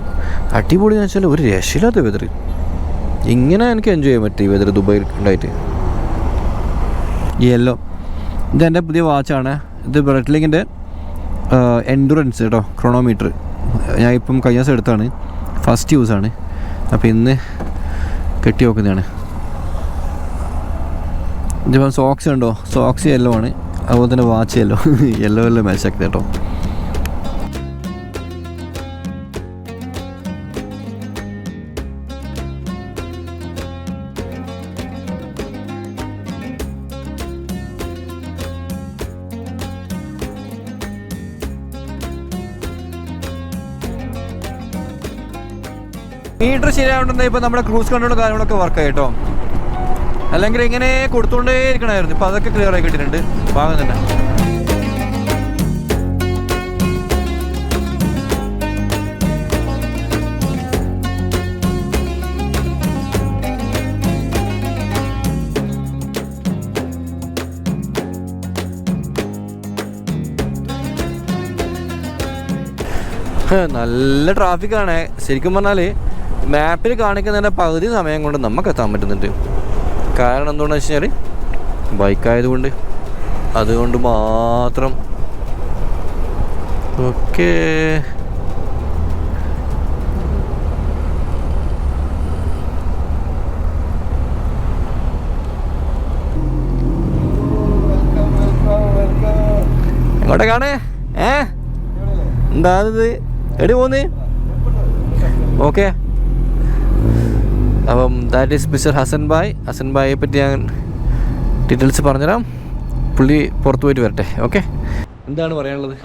അടിപൊളി എന്ന് വെച്ചാൽ ഒരു രക്ഷയില്ലാത്ത വെതർ. ഇങ്ങനെ എനിക്ക് എൻജോയ് ചെയ്യാൻ പറ്റി വെതർ ദുബായിൽ ഉണ്ടായിട്ട്. യെല്ലോ ഇതെൻ്റെ പുതിയ വാച്ചാണ്. ഇത് ബ്രെറ്റ്ലിങ്ങിൻ്റെ എൻഡുറൻസ് കേട്ടോ, ക്രോണോമീറ്റർ. ഞാൻ ഇപ്പം കഴിഞ്ഞ ദിവസം എടുത്താണ്, ഫസ്റ്റ് യൂസാണ്. അപ്പോൾ ഇന്ന് കെട്ടി നോക്കുന്നതാണ്. ഇതിപ്പം സോക്സ് ഉണ്ടോ, സോക്സ് യെല്ലോ ആണ്, അതുപോലെ തന്നെ വാച്ച് യെല്ലോ മാച്ചാക്കി കേട്ടോ. മീറ്റർ ശരിയാവുണ്ടെങ്കിൽ ഇപ്പോൾ നമ്മുടെ ക്രൂസ് കൺട്രോളും കാര്യങ്ങളൊക്കെ വർക്കായി കേട്ടോ. അല്ലെങ്കിൽ ഇങ്ങനെ കൊടുത്തുകൊണ്ടേ ഇരിക്കണമായിരുന്നു. ഇപ്പോൾ അതൊക്കെ ക്ലിയർ ആയി കിട്ടിയിട്ടുണ്ട്, ഭാഗം തന്നെ. നല്ല ട്രാഫിക്കാണ്. ശരിക്കും പറഞ്ഞാൽ മാപ്പിൽ കാണിക്കുന്നതിൻ്റെ പകുതി സമയം കൊണ്ട് നമുക്ക് എത്താൻ പറ്റുന്നുണ്ട്. കാരണം എന്തുകൊണ്ടെന്ന് വെച്ച് കഴിഞ്ഞാൽ ബൈക്കായതുകൊണ്ട്, അതുകൊണ്ട് മാത്രം. ഓക്കെ, എങ്ങോട്ടേക്കാണ്? എന്താണിത്? എടി പോന്ന്? ഓക്കെ, അപ്പം ദാറ്റ് ഈസ് മിസ്റ്റർ ഹസൻ ഭായിയെ പറ്റി ഞാൻ ഡീറ്റെയിൽസ് പറഞ്ഞുതരാം. പുള്ളി പുറത്ത് പോയിട്ട് വരട്ടെ. ഓക്കെ, എന്താണ് പറയാനുള്ളത്?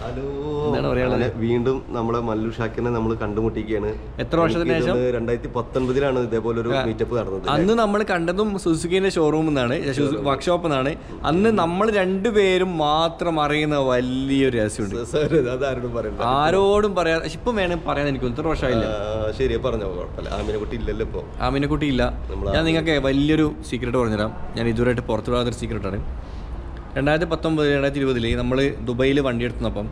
എന്താണ് പറയാനുള്ളത്? വീണ്ടും നമ്മളെ മല്ലു ഷാക്കിനെ നമ്മൾ കണ്ടുമുട്ടിക്കുകയാണ്. എത്ര വർഷത്തിന് ശേഷം? 2019 ഇതേപോലെ ഒരു മീറ്റപ്പ് നടന്നത്. അന്ന് നമ്മൾ കണ്ടതും സുസുക്കിന്റെ ഷോറൂമിൽ നിന്നാണ്, വർക്ക്ഷോപ്പിൽ നിന്നാണ്. അന്ന് നമ്മൾ രണ്ടുപേരും മാത്രം അറിയുന്ന വലിയൊരു രഹസ്യമുണ്ട്. അതാരോടും പറയണ്ട, ആരോടും പറയാ. ഇപ്പം വേണം പറയാൻ, എനിക്ക് ഇത്ര വർഷമായില്ല. ശരി, പറഞ്ഞോ, കുഴപ്പമില്ല. ആമിനെക്കുട്ടി ഇല്ലല്ലോ ഇപ്പോൾ. ആമിനെക്കുട്ടി ഇല്ല. ഞാൻ നിങ്ങൾക്ക് വലിയൊരു സീക്രട്ട് പറഞ്ഞുതരാം. ഞാൻ ഇതുവരെയായിട്ട് പുറത്തു വിടാത്തൊരു സീക്രട്ടാണ്. 2019 2020 നമ്മൾ ദുബൈയിൽ വണ്ടി എടുത്തപ്പം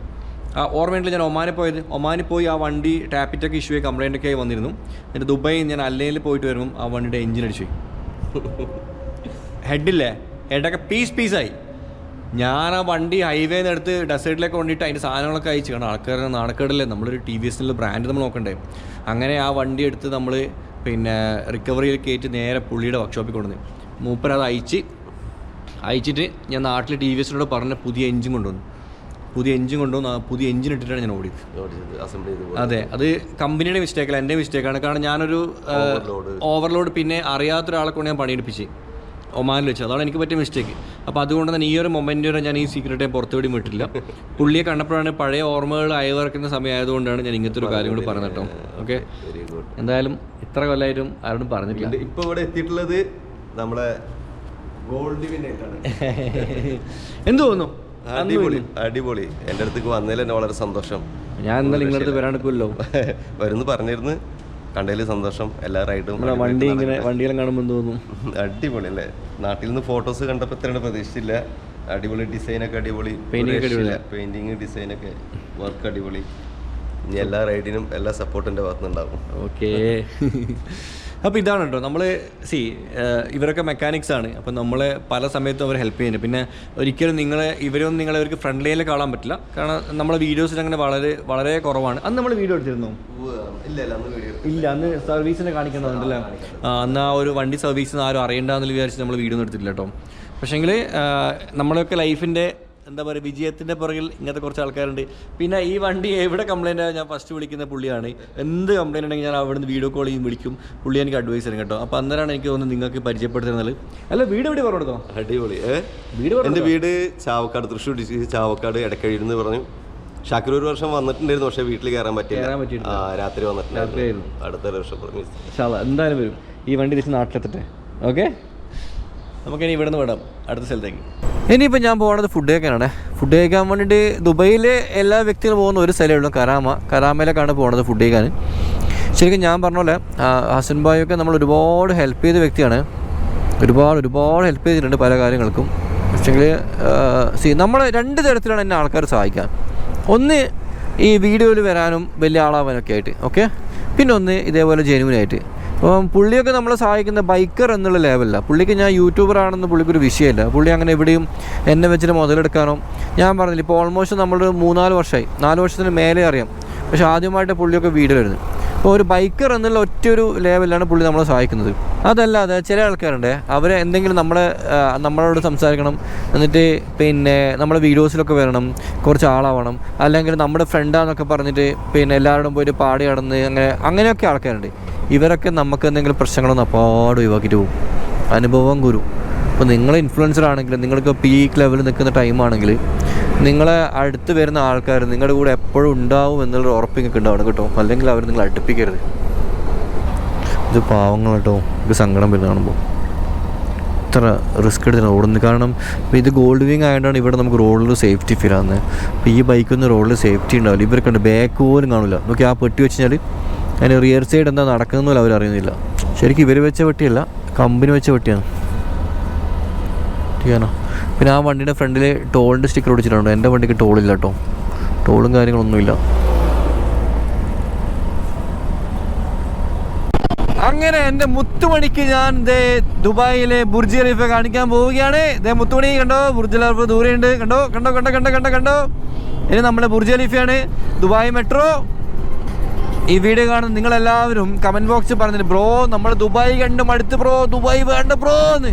ഓർമ്മയുണ്ടല്ലോ, ഞാൻ ഒമാനിൽ പോയി ആ വണ്ടി ടാപ്പിറ്റൊക്കെ ഇഷ്യൂ കംപ്ലൈൻ്റ് ഒക്കെ ആയി വന്നിരുന്നു. എന്നിട്ട് ദുബായ് ഞാൻ അല്ലയിൽ പോയിട്ട് വരുമ്പം ആ വണ്ടിയുടെ എഞ്ചിൻ അടിച്ചു. ഹെഡൊക്കെ പീസായി. ഞാൻ ആ വണ്ടി ഹൈവേ നിന്ന് എടുത്ത് ഡെസേർട്ടിലേക്ക് കൊണ്ടിട്ട് അതിൻ്റെ സാധനങ്ങളൊക്കെ അയച്ചു. കാരണം ആൾക്കാരുടെ നാണക്കേടല്ലേ, നമ്മളൊരു TVS ബ്രാൻഡ് നമ്മൾ നോക്കണ്ടേ. അങ്ങനെ ആ വണ്ടി എടുത്ത് നമ്മൾ പിന്നെ റിക്കവറിയിൽ കയറ്റി നേരെ പുള്ളിയുടെ വർക്ക്ഷോപ്പിൽ കൊണ്ടുവന്നു. മൂപ്പരത് അയച്ചിട്ട് ഞാൻ നാട്ടിൽ TVS പറഞ്ഞ പുതിയ എഞ്ചിൻ കൊണ്ടുവന്നു. പുതിയ എഞ്ചിൻ ഇട്ടിട്ടാണ് ഞാൻ ഓടിയത്. അതെ, അത് കമ്പനിയുടെ മിസ്റ്റേക്കല്ല, എൻ്റെ മിസ്റ്റേക്കാണ്. കാരണം ഞാനൊരു ഓവർലോഡ് പിന്നെ അറിയാത്തൊരാളെ കൊണ്ട് ഞാൻ പണിയെടുപ്പിച്ച് ഒമാനിൽ വെച്ച്. അതാണ് എനിക്ക് പറ്റിയ മിസ്റ്റേക്ക്. അപ്പോൾ അതുകൊണ്ട് തന്നെ ഈ ഒരു മൊമെൻ്റ് വരെ ഞാൻ ഈ സീക്രറ്റ് പുറത്തുവിടി വിട്ടില്ല. പുള്ളിയെ കണ്ടപ്പോഴാണ് പഴയ ഓർമ്മകൾ അയവർക്കുന്ന സമയമായതുകൊണ്ടാണ് ഞാൻ ഇങ്ങനത്തെ ഒരു കാര്യം കൂടി പറഞ്ഞത് കേട്ടോ. ഓക്കെ, എന്തായാലും ഇത്ര കൊല്ലമായിട്ടും ആരോടും പറഞ്ഞിട്ടില്ല. ഇപ്പോൾ ഇവിടെ എത്തിയിട്ടുള്ളത് നമ്മളെ ഗോൾഡ് വിന്നായിട്ടാണ്. എന്ത് തോന്നുന്നു? അടിപൊളി. എൻ്റെ അടുത്തേക്ക് വന്നതിൽ തന്നെ വളരെ സന്തോഷം. ഞാൻ എന്തായാലും നിങ്ങളുടെ അടുത്ത് വരാണ്ടിരിക്കുമല്ലോ. വരുന്നു പറഞ്ഞിരുന്നു, കണ്ടതിൽ സന്തോഷം. എല്ലാ റൈഡും വണ്ടിയെല്ലാം കാണുമ്പോൾ തോന്നും അടിപൊളി അല്ലേ. നാട്ടിൽ നിന്ന് ഫോട്ടോസ് കണ്ടപ്പോൾ ഇത്രയാണ് പ്രതീക്ഷിച്ചില്ല. അടിപൊളി ഡിസൈനൊക്കെ, അടിപൊളി പെയിന്റിങ് ഡിസൈനൊക്കെ, വർക്ക് അടിപൊളി. ഇനി എല്ലാ റൈഡിനും എല്ലാ സപ്പോർട്ടിൻ്റെ ഭാഗത്തുനിന്നുണ്ടാവും. ഓക്കെ, അപ്പോൾ ഇതാണ് കേട്ടോ നമ്മൾ ഇവരൊക്കെ മെക്കാനിക്സ് ആണ്. അപ്പോൾ നമ്മൾ പല സമയത്തും അവർ ഹെൽപ്പ് ചെയ്യുന്നുണ്ട്. പിന്നെ ഒരിക്കലും ഇവരൊന്നും അവർക്ക് ഫ്രണ്ട് ലൈനിൽ കാണാൻ പറ്റില്ല. കാരണം നമ്മളെ വീഡിയോസിൽ അങ്ങനെ വളരെ വളരെ കുറവാണ്. അന്ന് നമ്മൾ വീഡിയോ എടുത്തിരുന്നു? ഇല്ല, അന്ന് സർവീസിനെ കാണിക്കുന്നുണ്ടല്ലേ. അന്ന് ആ ഒരു വണ്ടി സർവീസിൽ നിന്ന് ആരും അറിയണ്ടെന്ന് വിചാരിച്ച് നമ്മൾ വീഡിയോ ഒന്നും എടുത്തിട്ടില്ല കേട്ടോ. പക്ഷേങ്കിൽ നമ്മളൊക്കെ ലൈഫിൻ്റെ എന്താ പറയുക, വിജയത്തിൻ്റെ പുറകിൽ ഇങ്ങനത്തെ കുറച്ച് ആൾക്കാരുണ്ട്. പിന്നെ ഈ വണ്ടി എവിടെ കംപ്ലൈൻ്റ് ആയാൽ ഞാൻ ഫസ്റ്റ് വിളിക്കുന്ന പുള്ളിയാണ്. എന്ത് കംപ്ലൈൻറ്റ് ഉണ്ടെങ്കിൽ ഞാൻ അവിടെ നിന്ന് വീഡിയോ കോൾ ചെയ്യും, വിളിക്കും. പുള്ളി എനിക്ക് അഡ്വൈസ് തരും കേട്ടോ. അപ്പോൾ അന്നേരമാണ് എനിക്ക് തോന്നുന്നത് നിങ്ങൾക്ക് പരിചയപ്പെടുത്തുന്നത്. അല്ല, വീട് എവിടെ പറഞ്ഞു കൊടുത്തോ? അടിപൊളി വീട്. എൻ്റെ വീട് ചാവക്കാട്, തൃശ്ശൂർ ഡിസ്ട്രിക്ട് ചാവക്കാട് എടക്കഴി എന്ന് പറഞ്ഞു. ഷാക്കിർ ഒരു വർഷം വന്നിട്ടുണ്ടായിരുന്നു, പക്ഷേ വീട്ടിൽ കയറാൻ പറ്റില്ല. രാത്രി വന്നിട്ടുണ്ടായിരുന്നു. അടുത്ത വർഷം എന്തായാലും വരും. ഈ വണ്ടി തിരിച്ച് നാട്ടിലെത്തട്ടെ. ഓക്കെ, നമുക്കിനി ഇവിടെ നിന്ന് വിടാം അടുത്ത സ്ഥലത്തേക്ക്. ഇനിയിപ്പോൾ ഞാൻ പോകുന്നത് ഫുഡ് കഴിക്കാനാണ്. ഫുഡ് കഴിക്കാൻ വേണ്ടിയിട്ട് ദുബൈയിലെ എല്ലാ വ്യക്തികളും പോകുന്ന ഒരു സ്ഥലമേ ഉള്ളൂ, കരാമയിലേക്കാണ് പോകുന്നത് ഫുഡ് കഴിക്കാൻ. ശരിക്കും ഞാൻ പറഞ്ഞ പോലെ ഹസൻ ഭായിയൊക്കെ നമ്മൾ ഒരുപാട് ഹെൽപ്പ് ചെയ്ത വ്യക്തിയാണ്. ഒരുപാട് ഹെൽപ്പ് ചെയ്തിട്ടുണ്ട് പല കാര്യങ്ങൾക്കും. പക്ഷേങ്കിൽ നമ്മൾ 2 തരത്തിലാണ് എന്നെ ആൾക്കാർ സഹായിക്കാൻ. ഒന്ന് ഈ വീഡിയോയിൽ വരാനും വലിയ ആളാവാനൊക്കെ ആയിട്ട്, ഓക്കെ. പിന്നെ ഒന്ന് ഇതേപോലെ ജെന്യുവനായിട്ട്. അപ്പം പുള്ളിയൊക്കെ നമ്മളെ സഹായിക്കുന്ന ബൈക്കർ എന്നുള്ള ലെവലില്ല. പുള്ളിക്ക് ഞാൻ യൂട്യൂബർ ആണെന്ന് പുള്ളിക്കൊരു വിഷയമില്ല. പുള്ളി അങ്ങനെ എവിടെയും എന്നെ വെച്ചിട്ട് മുതലെടുക്കാനോ, ഞാൻ പറഞ്ഞില്ല, ഇപ്പോൾ ഓൾമോസ്റ്റ് നമ്മൾ 3-4 വർഷമായി, 4 വർഷത്തിന് മേലെ അറിയാം. പക്ഷേ ആദ്യമായിട്ട് പുള്ളിയൊക്കെ വീഡിയോ വരുന്നത്. അപ്പോൾ ഒരു ബൈക്കർ എന്നുള്ള ഒറ്റൊരു ലെവലിലാണ് പുള്ളി നമ്മളെ സഹായിക്കുന്നത്. അതല്ലാതെ ചില ആൾക്കാരുണ്ട്, അവർ എന്തെങ്കിലും നമ്മളോട് സംസാരിക്കണം, എന്നിട്ട് പിന്നെ നമ്മുടെ വീഡിയോസിലൊക്കെ വരണം, കുറച്ച് ആളാവണം, അല്ലെങ്കിൽ നമ്മുടെ ഫ്രണ്ടാന്നൊക്കെ പറഞ്ഞിട്ട് പിന്നെ എല്ലാവരോടും പോയിട്ട് പാടി നടന്ന് അങ്ങനെയൊക്കെ ആൾക്കാരുണ്ട്. ഇവരൊക്കെ നമുക്ക് എന്തെങ്കിലും പ്രശ്നങ്ങളൊന്നും അപ്പാട് ഒഴിവാക്കിയിട്ട് പോകും. അനുഭവം ഗുരു. അപ്പോൾ നിങ്ങൾ ഇൻഫ്ലുവൻസർ ആണെങ്കിൽ, നിങ്ങൾക്ക് പീക്ക് ലെവലിൽ നിൽക്കുന്ന ടൈമാണെങ്കിൽ, നിങ്ങളെ അടുത്ത് വരുന്ന ആൾക്കാർ നിങ്ങളുടെ കൂടെ എപ്പോഴും ഉണ്ടാവും എന്നുള്ളൊരു ഉറപ്പിങ്ങൊക്കെ ഉണ്ടാവണം കേട്ടോ. അല്ലെങ്കിൽ അവർ നിങ്ങൾ അടുപ്പിക്കരുത്. ഇത് പാവങ്ങൾ കേട്ടോ, ഇത് സങ്കടം വരുന്ന കാണുമ്പോൾ. ഇത്ര റിസ്ക് എടുത്തിട്ട് ഓടുന്നത്. കാരണം ഇപ്പോൾ ഇത് ഗോൾഡ് വിങ് ആയതുകൊണ്ടാണ് ഇവിടെ നമുക്ക് റോഡിൽ സേഫ്റ്റി ഫീൽ ആകുന്നത്. അപ്പോൾ ഈ ബൈക്കൊന്നും റോഡിൽ സേഫ്റ്റി ഉണ്ടാവില്ല. ഇവർക്കുണ്ട് ബാക്ക് പോലും കാണില്ല. നോക്കി ആ പെട്ടി വെച്ച് കഴിഞ്ഞാൽ അതിന് റിയർ സൈഡ് എന്താ നടക്കുന്നതെന്ന് അവർ അറിയുന്നില്ല. ശരിക്കും ഇവർ വെച്ച പെട്ടിയല്ല, കമ്പനി വെച്ച പെട്ടിയാണ്. ചെയ്യാനോ. പിന്നെ ആ വണ്ടിയുടെ ഫ്രണ്ടിൽ ടോളിൻ്റെ സ്റ്റിക്കർ ഒടിച്ചിട്ടുണ്ട്. എൻ്റെ വണ്ടിക്ക് ടോളില്ല കേട്ടോ, ടോളും കാര്യങ്ങളൊന്നുമില്ല. അങ്ങനെ എൻ്റെ മുത്തുമണിക്ക് ഞാൻ ദുബായിലെ ബുർജ് ഖലീഫ കാണിക്കാൻ പോവുകയാണ്. മുത്തുമണി കണ്ടോ, ബുർജ് ഖലീഫ ദൂരെയുണ്ട്, കണ്ടോ. ഇനി നമ്മുടെ ബുർജ് ഖലീഫയാണ്, ദുബായ് മെട്രോ. ഈ വീഡിയോ കാണുന്ന നിങ്ങളെല്ലാവരും കമൻറ്റ് ബോക്സിൽ പറഞ്ഞിട്ട് ബ്രോ നമ്മൾ ദുബായ് കണ്ട് മടുത്ത് ബ്രോ, ദുബായ് വേണ്ട ബ്രോ എന്ന്.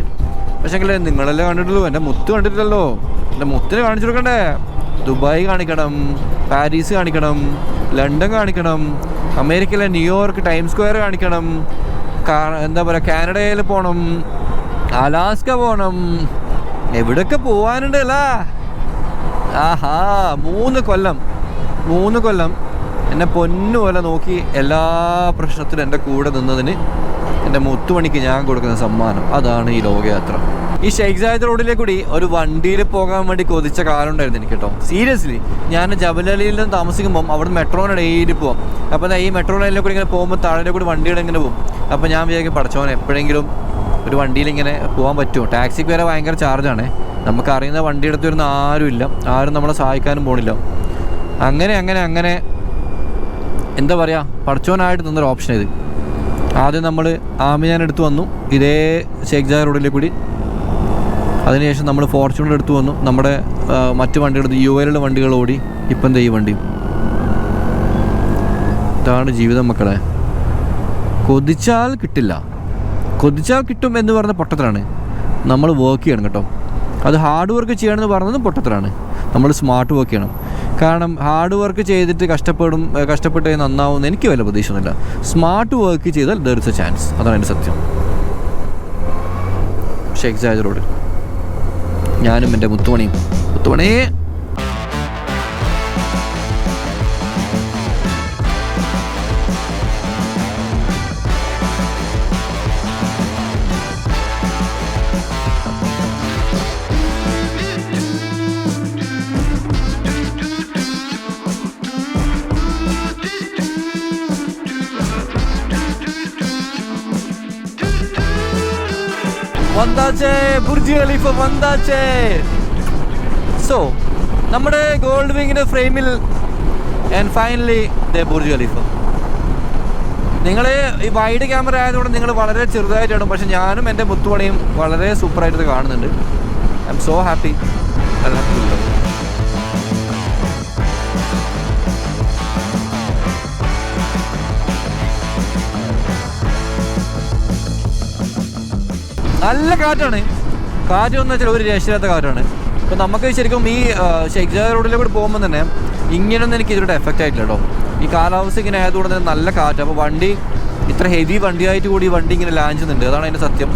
പക്ഷേങ്കിൽ നിങ്ങളെല്ലാം കണ്ടിട്ടുള്ളൂ, എൻ്റെ മുത്ത് കണ്ടിട്ടില്ലല്ലോ. എൻ്റെ മുത്തിനെ കാണിച്ചു കൊടുക്കണ്ടേ? ദുബായ് കാണിക്കണം, പാരീസ് കാണിക്കണം, ലണ്ടൻ കാണിക്കണം, അമേരിക്കയിലെ ന്യൂയോർക്ക് ടൈം സ്ക്വയർ കാണിക്കണം, എന്താ പറയുക, കാനഡയിൽ പോകണം, അലാസ്ക പോകണം, എവിടെയൊക്കെ പോകാനുണ്ടല്ല. ആഹാ, 3 കൊല്ലം എന്നെ പൊന്നുപോലെ നോക്കി എല്ലാ പ്രശ്നത്തിലും എൻ്റെ കൂടെ നിന്നതിന് എൻ്റെ മുത്തുമണിക്ക് ഞാൻ കൊടുക്കുന്ന സമ്മാനം അതാണ് ഈ ലോകയാത്ര. ഈ ഷെയ്ഖ് സായിദ് റോഡിലെ കൂടി ഒരു വണ്ടിയിൽ പോകാൻ വേണ്ടി കൊതിച്ച കാലം ഉണ്ടായിരുന്നു എനിക്ക് കേട്ടോ. സീരിയസ്ലി, ഞാൻ ജബലലിയിൽ നിന്ന് താമസിക്കുമ്പം അവിടെ മെട്രോനെ ഡെയിലി പോകാം. അപ്പോൾ ഈ മെട്രോ ലൈനിലെ കൂടി ഇങ്ങനെ പോകുമ്പോൾ താഴെ കൂടി വണ്ടികൾ ഇങ്ങനെ പോകും. അപ്പോൾ ഞാൻ വിചാരിക്കും പഠിച്ചവൻ എപ്പോഴെങ്കിലും ഒരു വണ്ടിയിൽ ഇങ്ങനെ പോകാൻ പറ്റുമോ. ടാക്സിക്ക് വരെ ഭയങ്കര ചാർജാണ്. നമുക്കറിയുന്ന വണ്ടി എടുത്ത് വരുന്ന ആരുമില്ല, ആരും നമ്മളെ സഹായിക്കാനും പോണില്ല. അങ്ങനെ എന്താ പറയുക, പഠിച്ചവനായിട്ട് തന്നൊരു ഓപ്ഷൻ ഇത്. ആദ്യം നമ്മൾ ആമിയാൻ എടുത്ത് വന്നു, ഇതേ ഷെയ്ഖ് സായിദ് റോഡിലെ കൂടി. അതിനുശേഷം നമ്മൾ ഫോർച്യൂണർ എടുത്ത് വന്നു, നമ്മുടെ മറ്റു വണ്ടികളെടുത്ത് UAലുള്ള വണ്ടികൾ ഓടി. ഇപ്പം എന്താ ഈ വണ്ടി. ഇതാണ് ജീവിതം മക്കളെ. കൊതിച്ചാൽ കിട്ടില്ല, കൊതിച്ചാൽ കിട്ടും എന്ന് പറഞ്ഞ പൊട്ടത്തിലാണ്. നമ്മൾ വർക്ക് ചെയ്യണം കേട്ടോ. അത് ഹാർഡ് വർക്ക് ചെയ്യണമെന്ന് പറഞ്ഞതും പൊട്ടത്തിലാണ്. നമ്മൾ സ്മാർട്ട് വർക്ക് ചെയ്യണം. കാരണം ഹാർഡ് വർക്ക് ചെയ്തിട്ട് കഷ്ടപ്പെട്ട് നന്നാവുമെന്ന് എനിക്ക് വല്ല പ്രതീക്ഷയൊന്നുമില്ല. സ്മാർട്ട് വർക്ക് ചെയ്താൽ ദർ ഇസ് എ ചാൻസ്. അതാണ് എൻ്റെ സത്യം. ഷെയ്ഖ് സായിദ് റോഡ് ഞാനും എൻ്റെ മുത്തുമണിയും. വന്ദാച്ചേ, ബുർജ് ഖലീഫ വന്ദാച്ചേ. സോ നമ്മുടെ ഗോൾഡ് വിങ്ങിൻ്റെ ഫ്രെയിമിൽ and finally they Burj Khalifa. നിങ്ങൾ ഈ വൈഡ് ക്യാമറ ആയതുകൊണ്ട് നിങ്ങൾ വളരെ ചെറുതായിട്ടാണ്, പക്ഷെ ഞാനും എൻ്റെ മുത്തുമണിയും വളരെ സൂപ്പറായിട്ട് കാണുന്നുണ്ട്. I M so happy. നല്ല കാറ്റാണ്. കാറ്റ് എന്ന് വെച്ചാൽ ഒരു രക്ഷയില്ലാത്ത കാറ്റാണ്. ഇപ്പം നമുക്ക് ശരിക്കും ഈ ഷെയ്ഖ് ജാ റോഡിലെ കൂടി പോകുമ്പോൾ തന്നെ ഇങ്ങനെയൊന്നും എനിക്ക് ഇതിലൂടെ എഫക്റ്റ് ആയിട്ടില്ല കേട്ടോ. ഈ കാലാവസ്ഥ ഇങ്ങനെ ആയതുകൊണ്ട് തന്നെ നല്ല കാറ്റ്. അപ്പോൾ വണ്ടി ഇത്ര ഹെവി വണ്ടിയായിട്ട് കൂടി വണ്ടി ഇങ്ങനെ ലാൻഡ് ചെയ്യുന്നുണ്ട്. അതാണ് അതിൻ്റെ സത്യം.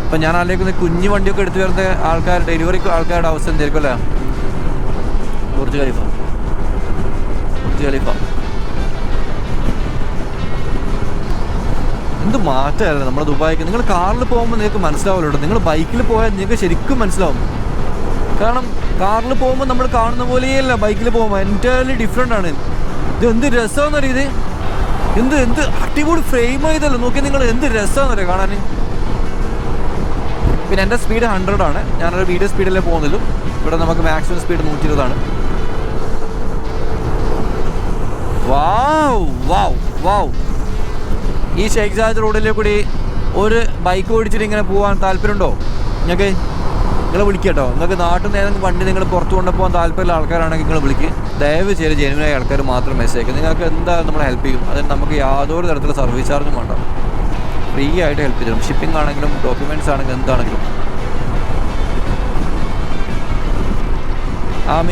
ഇപ്പം ഞാൻ ആലോചിക്കുന്ന കുഞ്ഞു വണ്ടിയൊക്കെ എടുത്തു വരുന്ന ആൾക്കാർ, ഡെലിവറി ആൾക്കാരുടെ അവസ്ഥ എന്തായിരിക്കും അല്ലേ? ബുർജ് ഖലീഫ എന്ത് മാറ്റമായിരുന്നു നമ്മുടെ ദുബായിക്ക്. നിങ്ങൾ കാറിൽ പോകുമ്പോൾ നിങ്ങൾക്ക് മനസ്സിലാവില്ല കേട്ടോ. നിങ്ങൾ ബൈക്കിൽ പോയാൽ നിങ്ങൾക്ക് ശരിക്കും മനസ്സിലാവും. കാരണം കാറിൽ പോകുമ്പോൾ നമ്മൾ കാണുന്ന പോലെയല്ല ബൈക്കിൽ പോകുമ്പോൾ. എൻറ്റയർലി ഡിഫറെൻ്റ് ആണ്. ഇത് എന്ത് രസമാണെന്ന് അറിയത്. എന്ത് അടിപൊളി ഫ്രെയിം ആയതല്ലോ. നോക്കി നിങ്ങൾ, എന്ത് രസമാണെന്നറിയാം കാണാൻ. പിന്നെ എൻ്റെ സ്പീഡ് 100 ആണ്. ഞാനൊരു വീഡിയോ സ്പീഡിലേ പോകുന്നില്ല. ഇവിടെ നമുക്ക് മാക്സിമം സ്പീഡ് 120 ആണ്. വാവ്. ഈ ഷെയ്ഖ് ജാദ് റോഡിലെ കൂടി ഒരു ബൈക്ക് ഓടിച്ചിട്ട് ഇങ്ങനെ പോകാൻ താല്പര്യമുണ്ടോ നിങ്ങൾക്ക്? നിങ്ങൾ വിളിക്കുക കേട്ടോ. നിങ്ങൾക്ക് നാട്ടിൽ നിന്ന് ഏതെങ്കിലും വണ്ടി നിങ്ങൾ പുറത്ത് കൊണ്ടുപോകാൻ താല്പര്യമുള്ള ആൾക്കാരാണെങ്കിൽ നിങ്ങൾ വിളിക്കുക. ദയവ് ചെയ്ത് ജെനുവിനായ ആൾക്കാർ മാത്രം മെസ്സേജ് അയക്കും. നിങ്ങൾക്ക് എന്തായാലും നമ്മൾ ഹെൽപ്പ് ചെയ്യും. അതിന് നമുക്ക് യാതൊരു തരത്തിലുള്ള സർവീസ് ചാർജും വേണ്ട. ഫ്രീ ആയിട്ട് ഹെൽപ്പ് ചെയ്തു തരും. ഷിപ്പിംഗ് ആണെങ്കിലും ഡോക്യുമെൻറ്റ്സ് ആണെങ്കിലും എന്താണെങ്കിലും.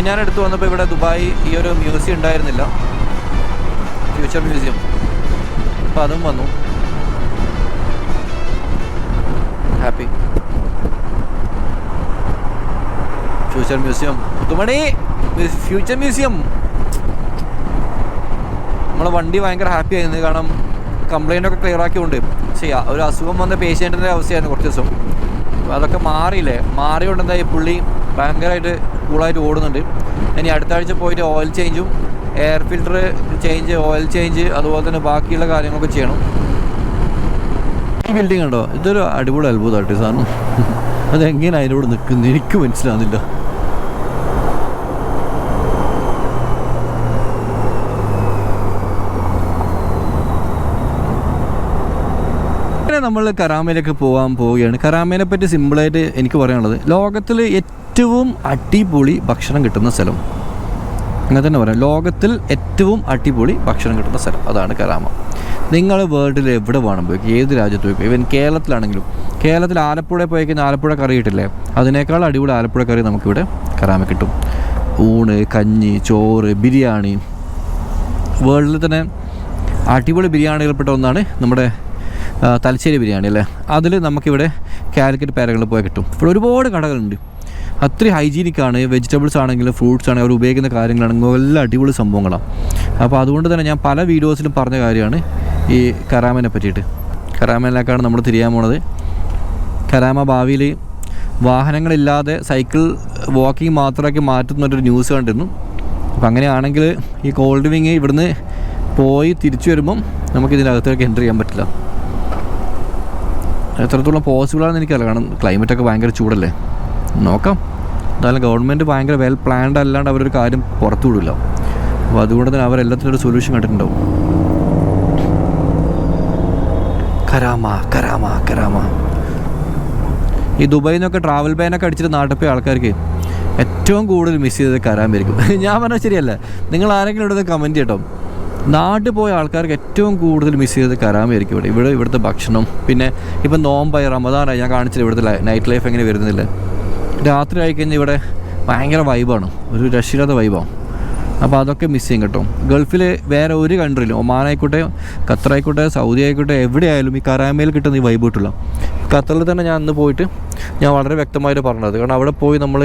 ഞാൻ എടുത്ത് വന്നപ്പോൾ ഇവിടെ ദുബായ് ഈ ഒരു മ്യൂസിയം ഉണ്ടായിരുന്നില്ല, ഫ്യൂച്ചർ മ്യൂസിയം. അപ്പോൾ അതും വന്നു. ഹാപ്പി. ഫ്യൂച്ചർ മ്യൂസിയം, മുത്തുമണി ഫ്യൂച്ചർ മ്യൂസിയം. നമ്മളെ വണ്ടി ഭയങ്കര ഹാപ്പി ആയിരുന്നു. കാരണം കംപ്ലൈൻ്റ് ഒക്കെ ക്ലിയർ ആക്കിയുണ്ട്. ചെയ്യാം, ഒരു അസുഖം വന്ന പേഷ്യൻറ്റിൻ്റെ അവസ്ഥയായിരുന്നു കുറച്ച് ദിവസം. അതൊക്കെ മാറിയോണ്ട് എന്തായി പുള്ളി ഭയങ്കരമായിട്ട് കൂളായിട്ട് ഓടുന്നുണ്ട്. ഇനി അടുത്ത ആഴ്ച പോയിട്ട് ഓയിൽ ചേഞ്ചും air filter change, oil change, അതുപോലെ തന്നെ ബാക്കിയുള്ള കാര്യങ്ങളൊക്കെ ചെയ്യണം. ഈ ബിൽഡിംഗ് ഉണ്ടോ, ഇതൊരു അടിപൊളി അത്ഭുതമായിട്ട് സാധനം. അതെങ്ങനെ അതിനോട് നിൽക്കുന്നു എനിക്ക് മനസ്സിലാകുന്നില്ല. നമ്മൾ കരാമയിലേക്ക് പോവുകയാണ്. കരാമയെ പറ്റി സിമ്പിളായിട്ട് എനിക്ക് പറയാനുള്ളത്, ലോകത്തിൽ ഏറ്റവും അടിപൊളി ഭക്ഷണം കിട്ടുന്ന സ്ഥലം, അങ്ങനെ തന്നെ പറയാം. ലോകത്തിൽ ഏറ്റവും അടിപൊളി ഭക്ഷണം കിട്ടുന്ന സ്ഥലം അതാണ് കരാമ. നിങ്ങൾ വേൾഡിൽ എവിടെ വേണം പോയി, ഏത് രാജ്യത്ത് പോയി, ഈവൻ കേരളത്തിലാണെങ്കിലും, കേരളത്തിൽ ആലപ്പുഴ പോയി കഴിഞ്ഞാൽ ആലപ്പുഴ കറി കിട്ടില്ലേ, അതിനേക്കാൾ അടിപൊളി ആലപ്പുഴ കറി നമുക്കിവിടെ കരാമ കിട്ടും. ഊണ്, കഞ്ഞി, ചോറ്, ബിരിയാണി. വേൾഡിൽ തന്നെ അടിപൊളി ബിരിയാണികൾപ്പെട്ട ഒന്നാണ് നമ്മുടെ തലശ്ശേരി ബിരിയാണി അല്ലേ. അതിൽ നമുക്കിവിടെ കാലിക്കറ്റ് പാരകളിൽ പോയാൽ കിട്ടും. ഇവിടെ ഒരുപാട് കടകളുണ്ട്. അത്രയും ഹൈജീനിക്കാണ്. വെജിറ്റബിൾസ് ആണെങ്കിലും ഫ്രൂട്ട്സ് ആണെങ്കിലും അവർ ഉപയോഗിക്കുന്ന കാര്യങ്ങളാണെങ്കിലും എല്ലാം അടിപൊളി സംഭവങ്ങളാണ്. അപ്പോൾ അതുകൊണ്ട് തന്നെ ഞാൻ പല വീഡിയോസിലും പറഞ്ഞ കാര്യമാണ് ഈ കരാമനെ പറ്റിയിട്ട്. കരാമയിലേക്കാണ് നമ്മൾ തിരിയാൻ പോണത്. കരാമ ഭാവിയിൽ വാഹനങ്ങളില്ലാതെ സൈക്കിൾ വാക്കിംഗ് മാത്രമാക്കി മാറ്റുന്നൊരു ന്യൂസ് കണ്ടിരുന്നു. അപ്പോൾ അങ്ങനെയാണെങ്കിൽ ഈ കോൾഡ് വിങ് ഇവിടുന്ന് പോയി തിരിച്ചു വരുമ്പം നമുക്കിതിനകത്തേക്ക് എൻ്റർ ചെയ്യാൻ പറ്റില്ല. എത്രത്തോളം പോസിബിളാണെന്ന് എനിക്കറിയില്ല. കാരണം ക്ലൈമറ്റൊക്കെ ഭയങ്കര ചൂടല്ലേ. നോക്കാം. എന്തായാലും ഗവൺമെൻറ് ഭയങ്കര വെൽ പ്ലാൻഡ് അല്ലാണ്ട് അവരൊരു കാര്യം പുറത്തു വിടില്ല. അപ്പോൾ അതുകൊണ്ട് തന്നെ അവരെല്ലാത്തിനും ഒരു സൊല്യൂഷൻ കണ്ടിട്ടുണ്ടാവും. കരാമ. ഈ ദുബായിൽ നിന്നൊക്കെ ട്രാവൽ ബാനൊക്കെ അടിച്ചിട്ട് നാട്ടിൽ പോയ ആൾക്കാർക്ക് ഏറ്റവും കൂടുതൽ മിസ് ചെയ്തത് കരാമായിരിക്കും. ഞാൻ പറഞ്ഞാൽ ശരിയല്ല, നിങ്ങൾ ആരെങ്കിലും ഇവിടെ കമൻറ്റ് ചെയ്യട്ടോ. നാട്ടിൽ പോയ ആൾക്കാർക്ക് ഏറ്റവും കൂടുതൽ മിസ് ചെയ്തത് കരാമയായിരിക്കും. ഇവിടുത്തെ ഭക്ഷണം. പിന്നെ ഇപ്പം നോമ്പായി, റമദാനായി, ഞാൻ കാണിച്ചില്ല ഇവിടുത്തെ നൈറ്റ് ലൈഫ് എങ്ങനെ വരുന്നില്ല. രാത്രി ആയിക്കഴിഞ്ഞാൽ ഇവിടെ ഭയങ്കര വൈബാണ്, ഒരു രക്ഷയില്ലാത്ത വൈബാണ്. അപ്പോൾ അതൊക്കെ മിസ് ചെയ്യും കേട്ടോ. ഗൾഫിൽ വേറെ ഒരു കൺട്രിയിലും, ഒമാനായിക്കോട്ടെ, ഖത്തറായിക്കോട്ടെ, സൗദി ആയിക്കോട്ടെ, എവിടെയായാലും ഈ കരാമയിൽ കിട്ടുന്ന ഈ വൈബ് കിട്ടില്ല. ഖത്തറിൽ തന്നെ ഞാൻ അന്ന് പോയിട്ട് ഞാൻ വളരെ വ്യക്തമായിട്ട് പറഞ്ഞത്. കാരണം അവിടെ പോയി നമ്മൾ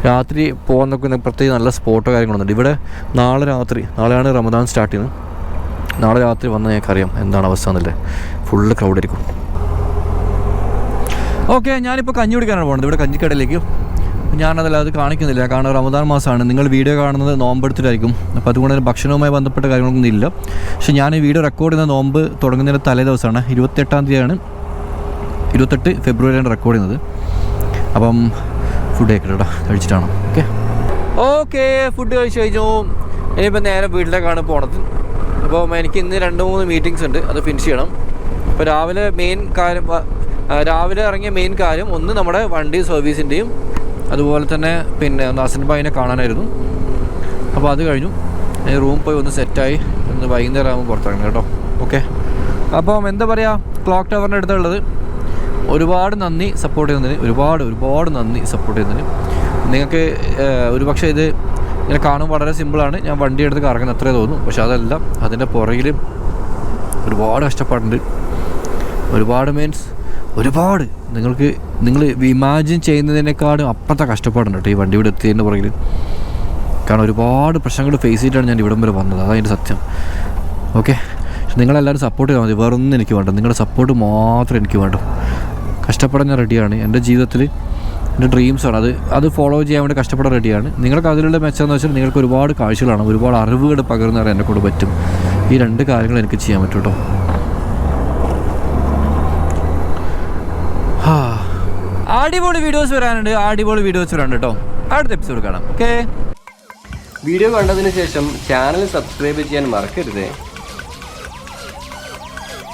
രാത്രി പോകുന്നൊക്കെ പ്രത്യേകിച്ച് നല്ല സ്പോട്ടോ കാര്യങ്ങളൊന്നുണ്ട്. ഇവിടെ നാളെയാണ് റമദാൻ സ്റ്റാർട്ട് ചെയ്യുന്നത്. നാളെ രാത്രി വന്നാൽ ഞങ്ങൾക്കറിയാം എന്താണ് അവസ്ഥ എന്നല്ലേ. ഫുള്ള് ക്രൗഡായിരിക്കും. ഓക്കെ, ഞാനിപ്പോൾ കഞ്ഞി കുടിക്കാനാണ് പോകുന്നത് ഇവിടെ കഞ്ഞിക്കടയിലേക്ക്. ഞാനതല്ല അത് കാണിക്കുന്നില്ല, കാരണം റമദാൻ മാസമാണ്. നിങ്ങൾ വീഡിയോ കാണുന്നത് നോമ്പെടുത്തിട്ടായിരിക്കും. അപ്പോൾ അതുകൊണ്ട് തന്നെ ഭക്ഷണവുമായി ബന്ധപ്പെട്ട കാര്യങ്ങളൊന്നും ഇല്ല. പക്ഷേ ഞാൻ ഈ വീഡിയോ റെക്കോർഡ് ചെയ്യുന്ന നോമ്പ് തുടങ്ങുന്നതിൻ്റെ തലേ ദിവസമാണ്, 28 ഫെബ്രുവരിയാണ് റെക്കോർഡ് ചെയ്യുന്നത്. അപ്പം ഫുഡ് കഴിക്കട്ടോ, കഴിച്ചിട്ടാണോ? ഓക്കെ ഫുഡ് കഴിച്ച് കഴിഞ്ഞു. ഇനിയിപ്പോൾ നേരെ വീട്ടിലേക്കാണ് പോണത്. അപ്പോൾ എനിക്ക് ഇന്ന് 2-3 മീറ്റിങ്സ് ഉണ്ട്, അത് ഫിനിഷ് ചെയ്യണം. അപ്പോൾ രാവിലെ രാവിലെ ഇറങ്ങിയ മെയിൻ കാര്യം ഒന്ന് നമ്മുടെ വണ്ടി സർവീസിൻ്റെയും അതുപോലെ തന്നെ പിന്നെ നാസിൻ ഭായിനെ കാണാനായിരുന്നു. അപ്പോൾ അത് കഴിഞ്ഞു. റൂം പോയി ഒന്ന് സെറ്റായി ഒന്ന് വൈകുന്നേരം ആകുമ്പോൾ പുറത്തിറങ്ങണം കേട്ടോ. ഓക്കെ, അപ്പം എന്താ പറയുക, ക്ലോക്ക് ടവറിൻ്റെ അടുത്തുള്ളത് ഒരുപാട് നന്ദി സപ്പോർട്ട് ചെയ്യുന്നതിന്, ഒരുപാട് നന്ദി സപ്പോർട്ട് ചെയ്യുന്നതിന്. നിങ്ങൾക്ക് ഒരുപക്ഷെ ഇത് ഇങ്ങനെ കാണുമ്പോൾ വളരെ സിമ്പിളാണ്, ഞാൻ വണ്ടി എടുത്ത് കറങ്ങുന്ന അത്രേ തോന്നും. പക്ഷെ അതല്ല, അതിൻ്റെ പുറകിൽ ഒരുപാട് കഷ്ടപ്പാടുണ്ട്. ഒരുപാട് മീൻസ് ഒരുപാട് നിങ്ങൾ ഇമാജിൻ ചെയ്യുന്നതിനേക്കാളും അപ്പുറത്തെ കഷ്ടപ്പാടുണ്ട് കേട്ടോ ഈ വണ്ടി ഇവിടെ എത്തിയതിൻ്റെ പുറകിൽ. കാരണം ഒരുപാട് പ്രശ്നങ്ങൾ ഫേസ് ചെയ്തിട്ടാണ് ഞാൻ ഇവിടം വരെ വന്നത്, അതാണ് സത്യം. ഓക്കെ, പക്ഷെ നിങ്ങളെല്ലാവരും സപ്പോർട്ട് ചെയ്താൽ മതി, വേറൊന്നും എനിക്ക് വേണ്ട, നിങ്ങളുടെ സപ്പോർട്ട് മാത്രമേ എനിക്ക് വേണ്ടൂ. കഷ്ടപ്പെടാൻ ഞാൻ റെഡിയാണ്. എൻ്റെ ജീവിതത്തിൽ എൻ്റെ ഡ്രീംസാണ്, അത് ഫോളോ ചെയ്യാൻ വേണ്ടി കഷ്ടപ്പെടാൻ റെഡിയാണ്. നിങ്ങൾക്ക് അതിലുള്ള മെച്ചമെന്ന് വെച്ചാൽ നിങ്ങൾക്ക് ഒരുപാട് കാഴ്ചകളാണ്, ഒരുപാട് അറിവുകൾ പകർന്നവരെ എന്നെക്കൊണ്ട് പറ്റും. ഈ 2 കാര്യങ്ങൾ എനിക്ക് ചെയ്യാൻ പറ്റും കേട്ടോ. അടിപൊളി വീഡിയോസ് വരാനുണ്ട് കേട്ടോ. അടുത്ത എപ്പിസോഡ് കാണാം. ഓക്കെ, വീഡിയോ കണ്ടതിന് ശേഷം ചാനൽ സബ്സ്ക്രൈബ് ചെയ്യാൻ മറക്കരുത്.